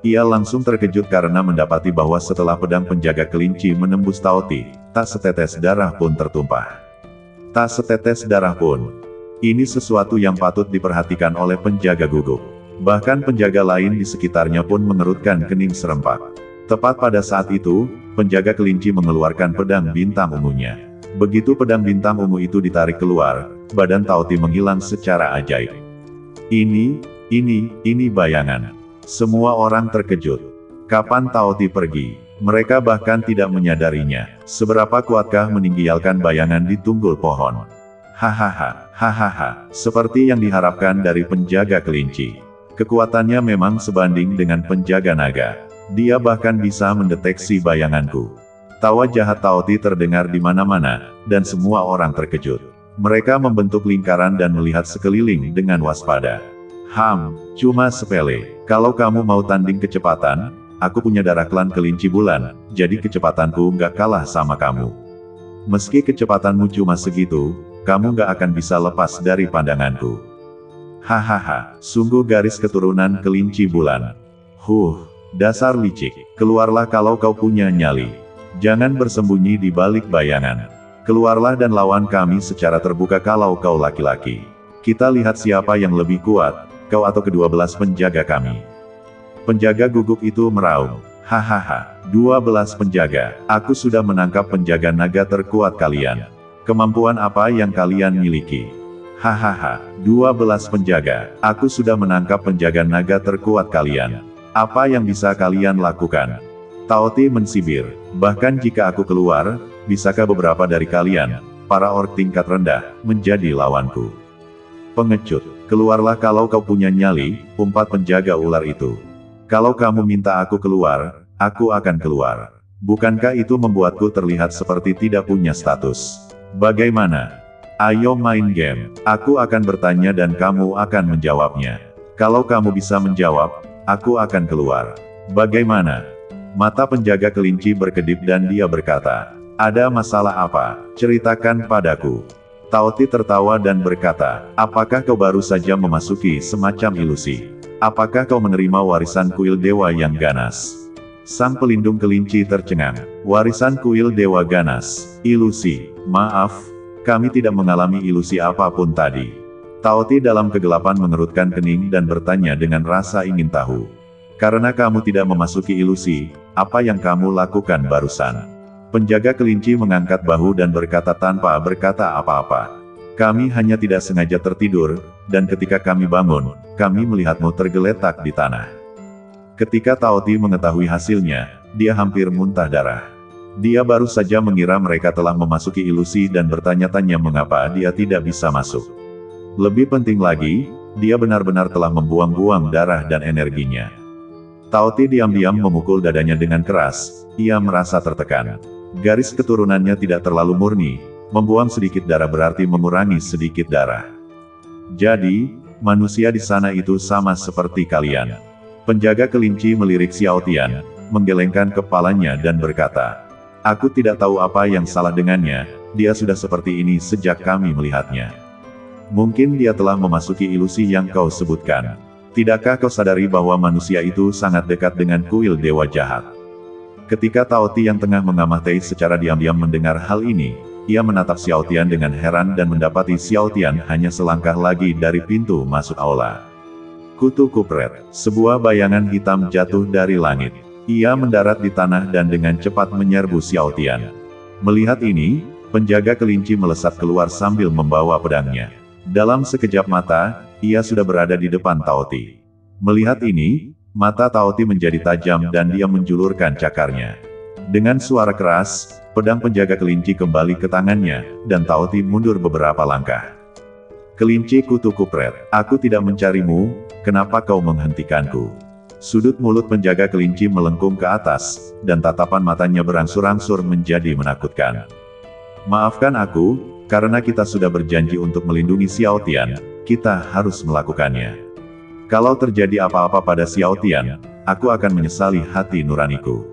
Ia langsung terkejut karena mendapati bahwa setelah pedang penjaga kelinci menembus Tao Ti, tak setetes darah pun tertumpah. Tak setetes darah pun. Ini sesuatu yang patut diperhatikan oleh penjaga gugup. Bahkan penjaga lain di sekitarnya pun mengerutkan kening serempak. Tepat pada saat itu, penjaga kelinci mengeluarkan pedang bintang ungunya. Begitu pedang bintang ungu itu ditarik keluar, badan Tao Ti menghilang secara ajaib. Ini bayangan. Semua orang terkejut. Kapan Tao Ti pergi? Mereka bahkan tidak menyadarinya. Seberapa kuatkah meninggalkan bayangan di tunggul pohon? Hahaha, seperti yang diharapkan dari penjaga kelinci. Kekuatannya memang sebanding dengan penjaga naga. Dia bahkan bisa mendeteksi bayanganku. Tawa jahat Tao Ti terdengar di mana-mana, dan semua orang terkejut. Mereka membentuk lingkaran dan melihat sekeliling dengan waspada. Cuma sepele. Kalau kamu mau tanding kecepatan, aku punya darah klan kelinci bulan, jadi kecepatanku nggak kalah sama kamu. Meski kecepatanmu cuma segitu, kamu nggak akan bisa lepas dari pandanganku. Hahaha, sungguh garis keturunan kelinci bulan. Dasar licik, keluarlah kalau kau punya nyali. Jangan bersembunyi di balik bayangan. Keluarlah dan lawan kami secara terbuka kalau kau laki-laki. Kita lihat siapa yang lebih kuat, kau atau ke-12 penjaga kami. Penjaga gugup itu meraung. 12 penjaga, aku sudah menangkap penjaga naga terkuat kalian. Kemampuan apa yang kalian miliki? 12 penjaga, aku sudah menangkap penjaga naga terkuat kalian. Apa yang bisa kalian lakukan? Tao Ti mensibir, bahkan jika aku keluar, bisakah beberapa dari kalian, para orc tingkat rendah, menjadi lawanku? Pengecut, keluarlah kalau kau punya nyali, umpat penjaga ular itu. Kalau kamu minta aku keluar, aku akan keluar. Bukankah itu membuatku terlihat seperti tidak punya status? Bagaimana? Ayo main game, aku akan bertanya dan kamu akan menjawabnya. Kalau kamu bisa menjawab, aku akan keluar. Bagaimana? Mata penjaga kelinci berkedip dan dia berkata, "Ada masalah apa? Ceritakan padaku." Tao Ti tertawa dan berkata, "Apakah kau baru saja memasuki semacam ilusi? Apakah kau menerima warisan kuil dewa yang ganas?" Sang pelindung kelinci tercengang. "Warisan kuil dewa ganas, ilusi, maaf, kami tidak mengalami ilusi apapun tadi." Tao Ti dalam kegelapan mengerutkan kening dan bertanya dengan rasa ingin tahu. "Karena kamu tidak memasuki ilusi, apa yang kamu lakukan barusan?" Penjaga kelinci mengangkat bahu dan berkata tanpa berkata apa-apa. "Kami hanya tidak sengaja tertidur, dan ketika kami bangun, kami melihatmu tergeletak di tanah." Ketika Tao Ti mengetahui hasilnya, dia hampir muntah darah. Dia baru saja mengira mereka telah memasuki ilusi dan bertanya-tanya mengapa dia tidak bisa masuk. Lebih penting lagi, dia benar-benar telah membuang-buang darah dan energinya. Tao Ti diam-diam memukul dadanya dengan keras, ia merasa tertekan. Garis keturunannya tidak terlalu murni, membuang sedikit darah berarti mengurangi sedikit darah. Jadi, manusia di sana itu sama seperti kalian. Penjaga kelinci melirik Xiao Tian, menggelengkan kepalanya dan berkata, "Aku tidak tahu apa yang salah dengannya, dia sudah seperti ini sejak kami melihatnya. Mungkin dia telah memasuki ilusi yang kau sebutkan. Tidakkah kau sadari bahwa manusia itu sangat dekat dengan kuil dewa jahat?" Ketika Tao Ti yang tengah mengamati secara diam-diam mendengar hal ini, ia menatap Xiao Tian dengan heran dan mendapati Xiao Tian hanya selangkah lagi dari pintu masuk aula. Kutu kupret, sebuah bayangan hitam jatuh dari langit. Ia mendarat di tanah dan dengan cepat menyerbu Xiao Tian. Melihat ini, penjaga kelinci melesat keluar sambil membawa pedangnya. Dalam sekejap mata, ia sudah berada di depan Tao Ti. Melihat ini, mata Tao Ti menjadi tajam dan dia menjulurkan cakarnya. Dengan suara keras, pedang penjaga kelinci kembali ke tangannya, dan Tao Ti mundur beberapa langkah. "Kelinci kutu kupret, aku tidak mencarimu, kenapa kau menghentikanku?" Sudut mulut penjaga kelinci melengkung ke atas, dan tatapan matanya berangsur-angsur menjadi menakutkan. "Maafkan aku, karena kita sudah berjanji untuk melindungi Xiao Tian, kita harus melakukannya. Kalau terjadi apa-apa pada Xiao Tian, aku akan menyesali hati nuraniku.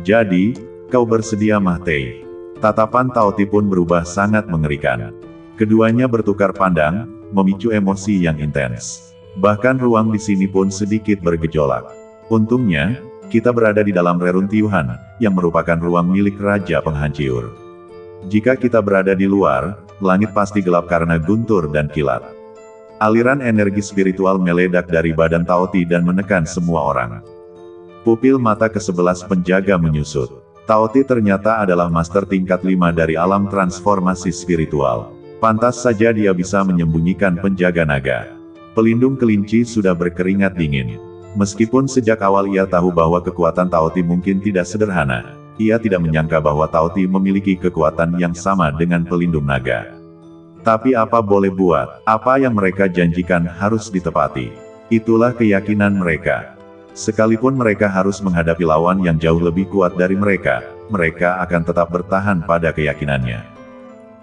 Jadi, kau bersedia mati?" Tatapan Tao Ti pun berubah sangat mengerikan. Keduanya bertukar pandang, memicu emosi yang intens. Bahkan ruang di sini pun sedikit bergejolak. Untungnya, kita berada di dalam reruntuhan, yang merupakan ruang milik Raja Penghancur. Jika kita berada di luar, langit pasti gelap karena guntur dan kilat. Aliran energi spiritual meledak dari badan Tao Ti dan menekan semua orang. Pupil mata ke-11 penjaga menyusut. Tao Ti ternyata adalah master tingkat 5 dari alam transformasi spiritual. Pantas saja dia bisa menyembunyikan penjaga naga. Pelindung kelinci sudah berkeringat dingin. Meskipun sejak awal ia tahu bahwa kekuatan Tao Ti mungkin tidak sederhana, ia tidak menyangka bahwa Tao Ti memiliki kekuatan yang sama dengan pelindung naga. Tapi apa boleh buat, apa yang mereka janjikan harus ditepati. Itulah keyakinan mereka. Sekalipun mereka harus menghadapi lawan yang jauh lebih kuat dari mereka, mereka akan tetap bertahan pada keyakinannya.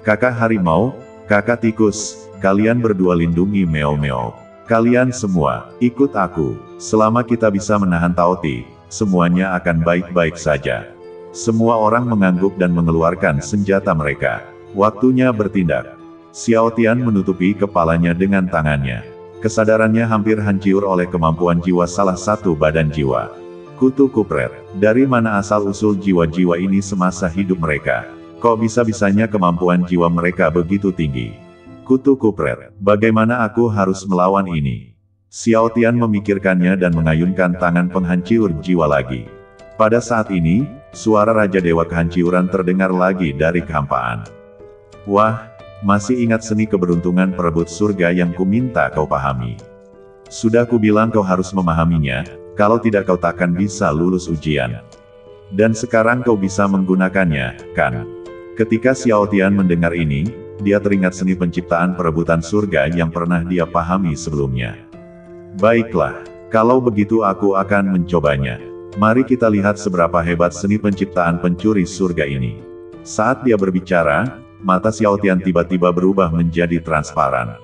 "Kakak harimau, kakak tikus, kalian berdua lindungi Meo Meo. Kalian semua, ikut aku. Selama kita bisa menahan Tao Ti, semuanya akan baik-baik saja." Semua orang mengangguk dan mengeluarkan senjata mereka. Waktunya bertindak. Xiao Tian menutupi kepalanya dengan tangannya. Kesadarannya hampir hancur oleh kemampuan jiwa salah satu badan jiwa. Kutu kupret, dari mana asal-usul jiwa-jiwa ini semasa hidup mereka? Kok bisa-bisanya kemampuan jiwa mereka begitu tinggi? Kutu kupret, bagaimana aku harus melawan ini? Xiao Tian memikirkannya dan mengayunkan tangan penghancur jiwa lagi. Pada saat ini, suara Raja Dewa Kehancuran terdengar lagi dari kehampaan. "Wah, masih ingat seni keberuntungan perebut surga yang kuminta kau pahami? Sudah kubilang kau harus memahaminya, kalau tidak kau takkan bisa lulus ujian. Dan sekarang kau bisa menggunakannya, kan?" Ketika Xiao Tian mendengar ini, dia teringat seni penciptaan perebutan surga yang pernah dia pahami sebelumnya. "Baiklah, kalau begitu aku akan mencobanya. Mari kita lihat seberapa hebat seni penciptaan pencuri surga ini." Saat dia berbicara, mata Xiao Tian tiba-tiba berubah menjadi transparan.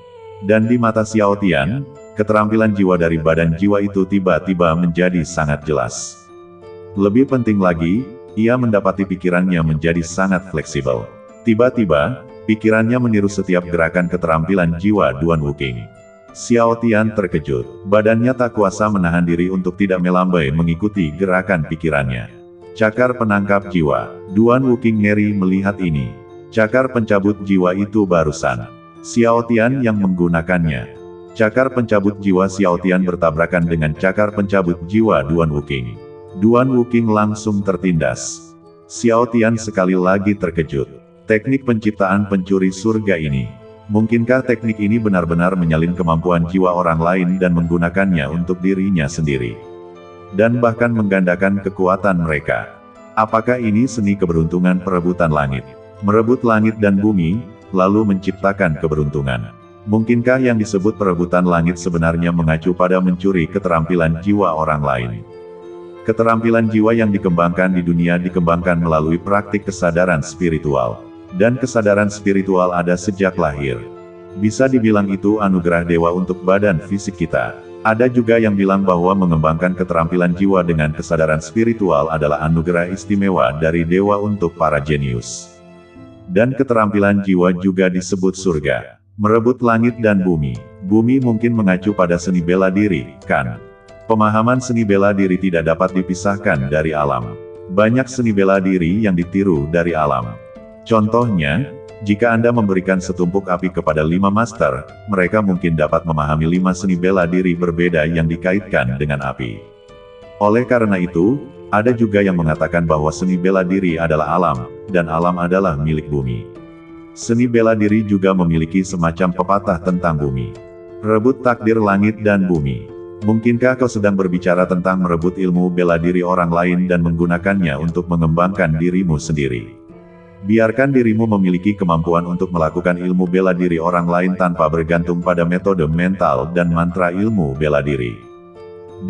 Dan di mata Xiao Tian, keterampilan jiwa dari badan jiwa itu tiba-tiba menjadi sangat jelas. Lebih penting lagi, ia mendapati pikirannya menjadi sangat fleksibel. Tiba-tiba, pikirannya meniru setiap gerakan keterampilan jiwa Duan Wuking. Xiao Tian terkejut. Badannya tak kuasa menahan diri untuk tidak melambai mengikuti gerakan pikirannya. Cakar penangkap jiwa. Duan Wuking ngeri melihat ini. Cakar pencabut jiwa itu barusan Xiao Tian yang menggunakannya. Cakar pencabut jiwa Xiao Tian bertabrakan dengan cakar pencabut jiwa Duan Wuking. Duan Wuking langsung tertindas. Xiao Tian sekali lagi terkejut. Teknik penciptaan pencuri surga ini. Mungkinkah teknik ini benar-benar menyalin kemampuan jiwa orang lain dan menggunakannya untuk dirinya sendiri? Dan bahkan menggandakan kekuatan mereka. Apakah ini seni keberuntungan perebutan langit? Merebut langit dan bumi, lalu menciptakan keberuntungan. Mungkinkah yang disebut perebutan langit sebenarnya mengacu pada mencuri keterampilan jiwa orang lain? Keterampilan jiwa yang dikembangkan di dunia dikembangkan melalui praktik kesadaran spiritual. Dan kesadaran spiritual ada sejak lahir. Bisa dibilang itu anugerah dewa untuk badan fisik kita. Ada juga yang bilang bahwa mengembangkan keterampilan jiwa dengan kesadaran spiritual adalah anugerah istimewa dari dewa untuk para jenius. Dan keterampilan jiwa juga disebut surga. Merebut langit dan bumi. Bumi mungkin mengacu pada seni bela diri, kan? Pemahaman seni bela diri tidak dapat dipisahkan dari alam. Banyak seni bela diri yang ditiru dari alam. Contohnya, jika Anda memberikan setumpuk api kepada 5 master, mereka mungkin dapat memahami 5 seni bela diri berbeda yang dikaitkan dengan api. Oleh karena itu, ada juga yang mengatakan bahwa seni bela diri adalah alam, dan alam adalah milik bumi. Seni bela diri juga memiliki semacam pepatah tentang bumi. Rebut takdir langit dan bumi. Mungkinkah kau sedang berbicara tentang merebut ilmu bela diri orang lain dan menggunakannya untuk mengembangkan dirimu sendiri? Biarkan dirimu memiliki kemampuan untuk melakukan ilmu bela diri orang lain tanpa bergantung pada metode mental dan mantra ilmu bela diri.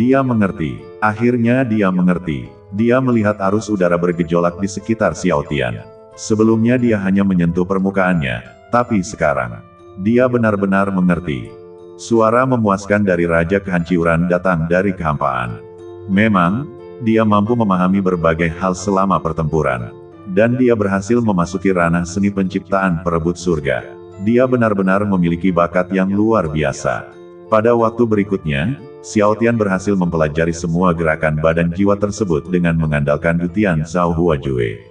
Dia mengerti. Akhirnya dia mengerti. Dia melihat arus udara bergejolak di sekitar Xiao Tian. Sebelumnya dia hanya menyentuh permukaannya, tapi sekarang, dia benar-benar mengerti. Suara memuaskan dari Raja Kehancuran datang dari kehampaan. Memang, dia mampu memahami berbagai hal selama pertempuran. Dan dia berhasil memasuki ranah seni penciptaan perebut surga. Dia benar-benar memiliki bakat yang luar biasa. Pada waktu berikutnya, Xiao Tian berhasil mempelajari semua gerakan badan jiwa tersebut dengan mengandalkan Dutian Zhao Huajue.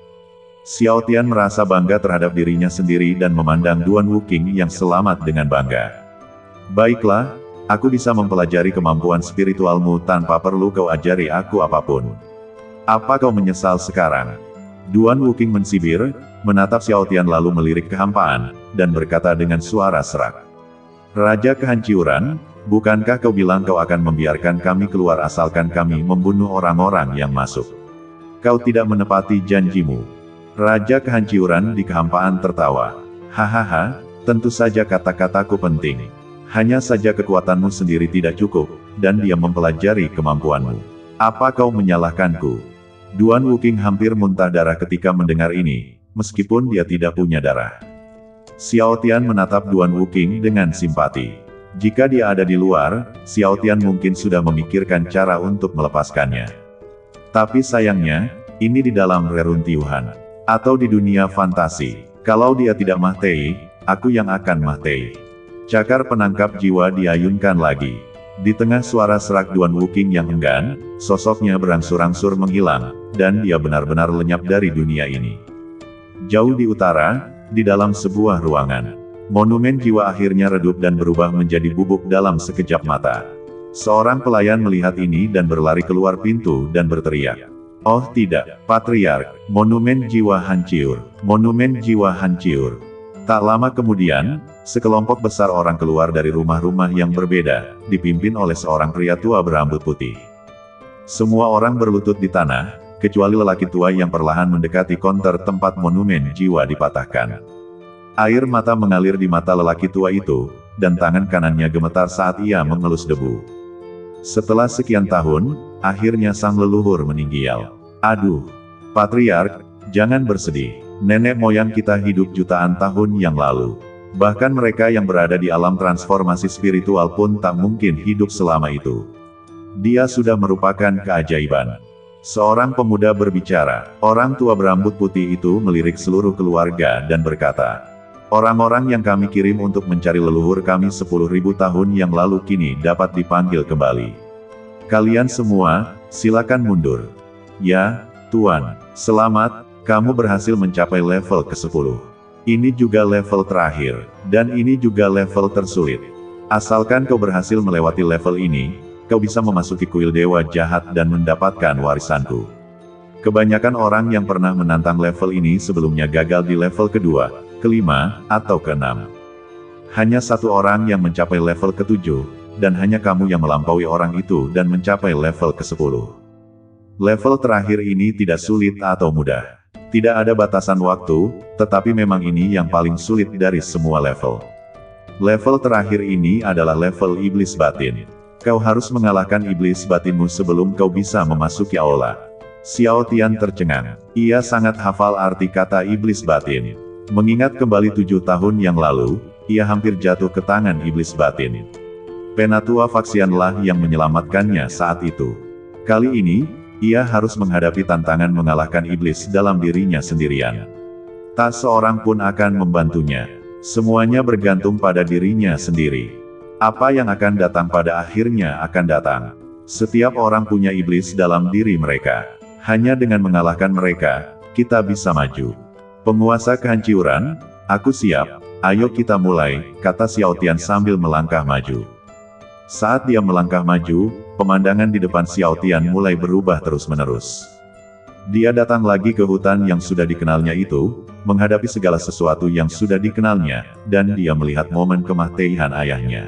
Xiao Tian merasa bangga terhadap dirinya sendiri dan memandang Duan Wuqing yang selamat dengan bangga. Baiklah, aku bisa mempelajari kemampuan spiritualmu tanpa perlu kau ajari aku apapun. Apa kau menyesal sekarang? Duan Wuqing mensibir, menatap Xiao Tian lalu melirik kehampaan, dan berkata dengan suara serak. Raja Kehancuran, bukankah kau bilang kau akan membiarkan kami keluar asalkan kami membunuh orang-orang yang masuk? Kau tidak menepati janjimu. Raja Kehancuran di kehampaan tertawa. Hahaha, tentu saja kata-kataku penting. Hanya saja kekuatanmu sendiri tidak cukup, dan dia mempelajari kemampuanmu. Apa kau menyalahkanku? Duan Wuqing hampir muntah darah ketika mendengar ini, meskipun dia tidak punya darah. Xiao Tian menatap Duan Wuqing dengan simpati. Jika dia ada di luar, Xiao Tian mungkin sudah memikirkan cara untuk melepaskannya. Tapi sayangnya, ini di dalam reruntuhan. Atau di dunia fantasi. Kalau dia tidak Mahtei, aku yang akan Mahtei. Cakar penangkap jiwa diayunkan lagi. Di tengah suara serak Duan Wuqing yang enggan, sosoknya berangsur-angsur menghilang, dan dia benar-benar lenyap dari dunia ini. Jauh di utara, di dalam sebuah ruangan, monumen jiwa akhirnya redup dan berubah menjadi bubuk dalam sekejap mata. Seorang pelayan melihat ini dan berlari keluar pintu dan berteriak. Oh tidak, Patriark, monumen jiwa hancur, monumen jiwa hancur. Tak lama kemudian, sekelompok besar orang keluar dari rumah-rumah yang berbeda, dipimpin oleh seorang pria tua berambut putih. Semua orang berlutut di tanah, kecuali lelaki tua yang perlahan mendekati konter tempat monumen jiwa dipatahkan. Air mata mengalir di mata lelaki tua itu, dan tangan kanannya gemetar saat ia mengelus debu. Setelah sekian tahun, akhirnya sang leluhur meninggal. Aduh, Patriark, jangan bersedih. Nenek moyang kita hidup jutaan tahun yang lalu. Bahkan mereka yang berada di alam transformasi spiritual pun tak mungkin hidup selama itu. Dia sudah merupakan keajaiban. Seorang pemuda berbicara. Orang tua berambut putih itu melirik seluruh keluarga dan berkata, orang-orang yang kami kirim untuk mencari leluhur kami 10.000 tahun yang lalu kini dapat dipanggil kembali. Kalian semua, silakan mundur. Ya, Tuan, selamat, kamu berhasil mencapai level ke-10. Ini juga level terakhir, dan ini juga level tersulit. Asalkan kau berhasil melewati level ini, kau bisa memasuki kuil dewa jahat dan mendapatkan warisanku. Kebanyakan orang yang pernah menantang level ini sebelumnya gagal di level kedua, kelima, atau keenam. Hanya satu orang yang mencapai level ke-7, dan hanya kamu yang melampaui orang itu dan mencapai level ke-10. Level terakhir ini tidak sulit atau mudah. Tidak ada batasan waktu, tetapi memang ini yang paling sulit dari semua level. Level terakhir ini adalah level iblis batin. Kau harus mengalahkan iblis batinmu sebelum kau bisa memasuki aula. Xiao Tian tercengang. Ia sangat hafal arti kata iblis batin. Mengingat kembali 7 tahun yang lalu, ia hampir jatuh ke tangan iblis batin. Penatua Faxianlah yang menyelamatkannya saat itu. Kali ini, ia harus menghadapi tantangan mengalahkan iblis dalam dirinya sendirian. Tak seorang pun akan membantunya. Semuanya bergantung pada dirinya sendiri. Apa yang akan datang pada akhirnya akan datang. Setiap orang punya iblis dalam diri mereka. Hanya dengan mengalahkan mereka, kita bisa maju. Penguasa kehancuran, aku siap, ayo kita mulai, kata Xiao Tian sambil melangkah maju. Saat dia melangkah maju, pemandangan di depan Xiao Tian mulai berubah terus-menerus. Dia datang lagi ke hutan yang sudah dikenalnya itu, menghadapi segala sesuatu yang sudah dikenalnya, dan dia melihat momen kematian ayahnya.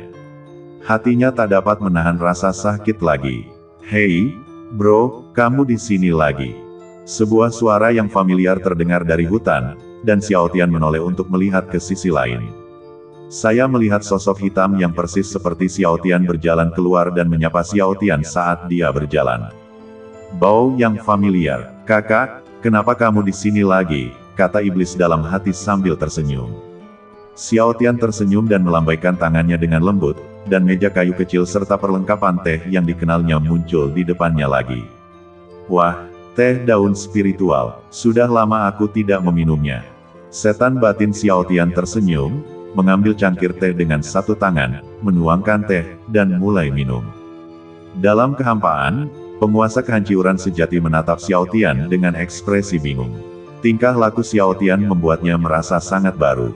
Hatinya tak dapat menahan rasa sakit lagi. Hei, bro, kamu di sini lagi. Sebuah suara yang familiar terdengar dari hutan, dan Xiao Tian menoleh untuk melihat ke sisi lain. Saya melihat sosok hitam yang persis seperti Xiao Tian berjalan keluar dan menyapa Xiao Tian saat dia berjalan. Bau yang familiar. Kakak, kenapa kamu di sini lagi? Kata iblis dalam hati sambil tersenyum. Xiao Tian tersenyum dan melambaikan tangannya dengan lembut, dan meja kayu kecil serta perlengkapan teh yang dikenalnya muncul di depannya lagi. Wah, teh daun spiritual, sudah lama aku tidak meminumnya. Setan batin Xiao Tian tersenyum, mengambil cangkir teh dengan satu tangan, menuangkan teh, dan mulai minum. Dalam kehampaan, penguasa kehancuran sejati menatap Xiao Tian dengan ekspresi bingung. Tingkah laku Xiao Tian membuatnya merasa sangat baru.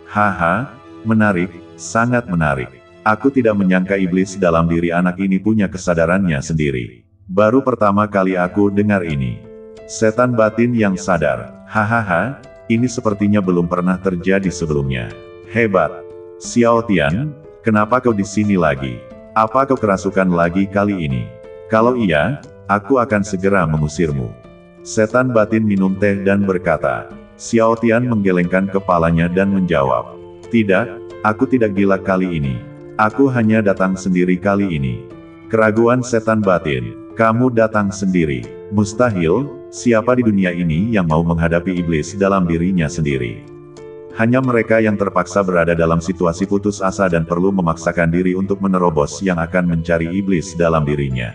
Haha, menarik, sangat menarik. Aku tidak menyangka iblis dalam diri anak ini punya kesadarannya sendiri. Baru pertama kali aku dengar ini. Setan batin yang sadar. Hahaha, ini sepertinya belum pernah terjadi sebelumnya. Hebat. Xiao Tian, kenapa kau di sini lagi? Apa kau kerasukan lagi kali ini? Kalau iya, aku akan segera mengusirmu. Setan batin minum teh dan berkata. Xiao Tian menggelengkan kepalanya dan menjawab. Tidak, aku tidak gila kali ini. Aku hanya datang sendiri kali ini. Keraguan setan batin, kamu datang sendiri. Mustahil, siapa di dunia ini yang mau menghadapi iblis dalam dirinya sendiri? Hanya mereka yang terpaksa berada dalam situasi putus asa dan perlu memaksakan diri untuk menerobos yang akan mencari iblis dalam dirinya.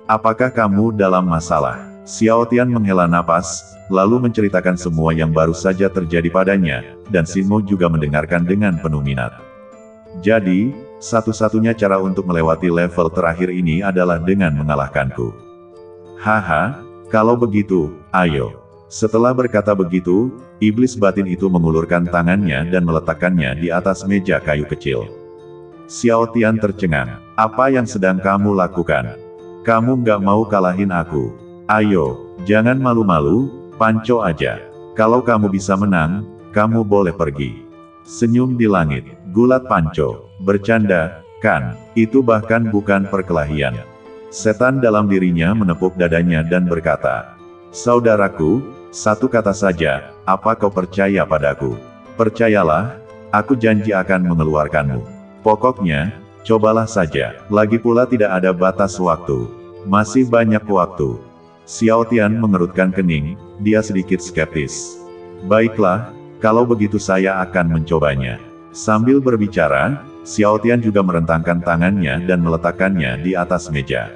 Apakah kamu dalam masalah? Xiao Tian menghela napas, lalu menceritakan semua yang baru saja terjadi padanya, dan Xin Mo juga mendengarkan dengan penuh minat. Jadi, satu-satunya cara untuk melewati level terakhir ini adalah dengan mengalahkanku. Haha, kalau begitu, ayo. Setelah berkata begitu, iblis batin itu mengulurkan tangannya dan meletakkannya di atas meja kayu kecil. Xiao Tian tercengang. Apa yang sedang kamu lakukan? Kamu nggak mau kalahin aku? Ayo, jangan malu-malu, panco aja. Kalau kamu bisa menang, kamu boleh pergi. Senyum di langit, gulat panco, bercanda, kan, itu bahkan bukan perkelahian. Setan dalam dirinya menepuk dadanya dan berkata, saudaraku, satu kata saja, apa kau percaya padaku? Percayalah, aku janji akan mengeluarkanmu. Pokoknya, cobalah saja, lagi pula tidak ada batas waktu. Masih banyak waktu. Xiao Tian mengerutkan kening, dia sedikit skeptis. Baiklah, kalau begitu saya akan mencobanya. Sambil berbicara, Xiao Tian juga merentangkan tangannya dan meletakkannya di atas meja.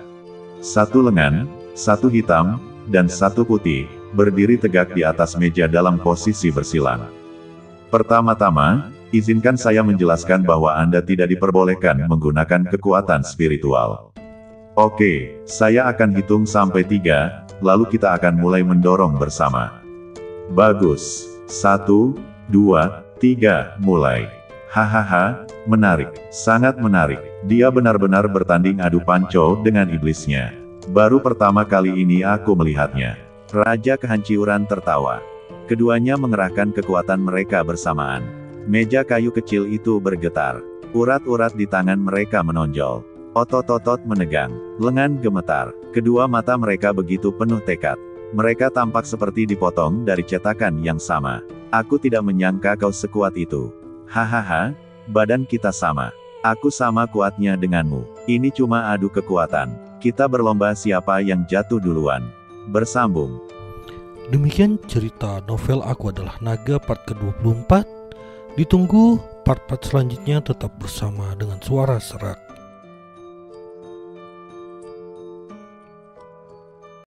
Satu lengan, satu hitam, dan satu putih, berdiri tegak di atas meja dalam posisi bersilang. Pertama-tama, izinkan saya menjelaskan bahwa Anda tidak diperbolehkan menggunakan kekuatan spiritual. Oke, saya akan hitung sampai 3, lalu kita akan mulai mendorong bersama. Bagus. 1, 2, 3, mulai. Hahaha, menarik, sangat menarik. Dia benar-benar bertanding adu panco dengan iblisnya. Baru pertama kali ini aku melihatnya. Raja kehancuran tertawa. Keduanya mengerahkan kekuatan mereka bersamaan. Meja kayu kecil itu bergetar. Urat-urat di tangan mereka menonjol. Otot-otot menegang, lengan gemetar. Kedua mata mereka begitu penuh tekad. Mereka tampak seperti dipotong dari cetakan yang sama. Aku tidak menyangka kau sekuat itu. Hahaha, badan kita sama. Aku sama kuatnya denganmu. Ini cuma adu kekuatan. Kita berlomba siapa yang jatuh duluan. Bersambung. Demikian cerita novel Aku Adalah Naga part ke-24. Ditunggu part-part selanjutnya, tetap bersama dengan Suara Serak.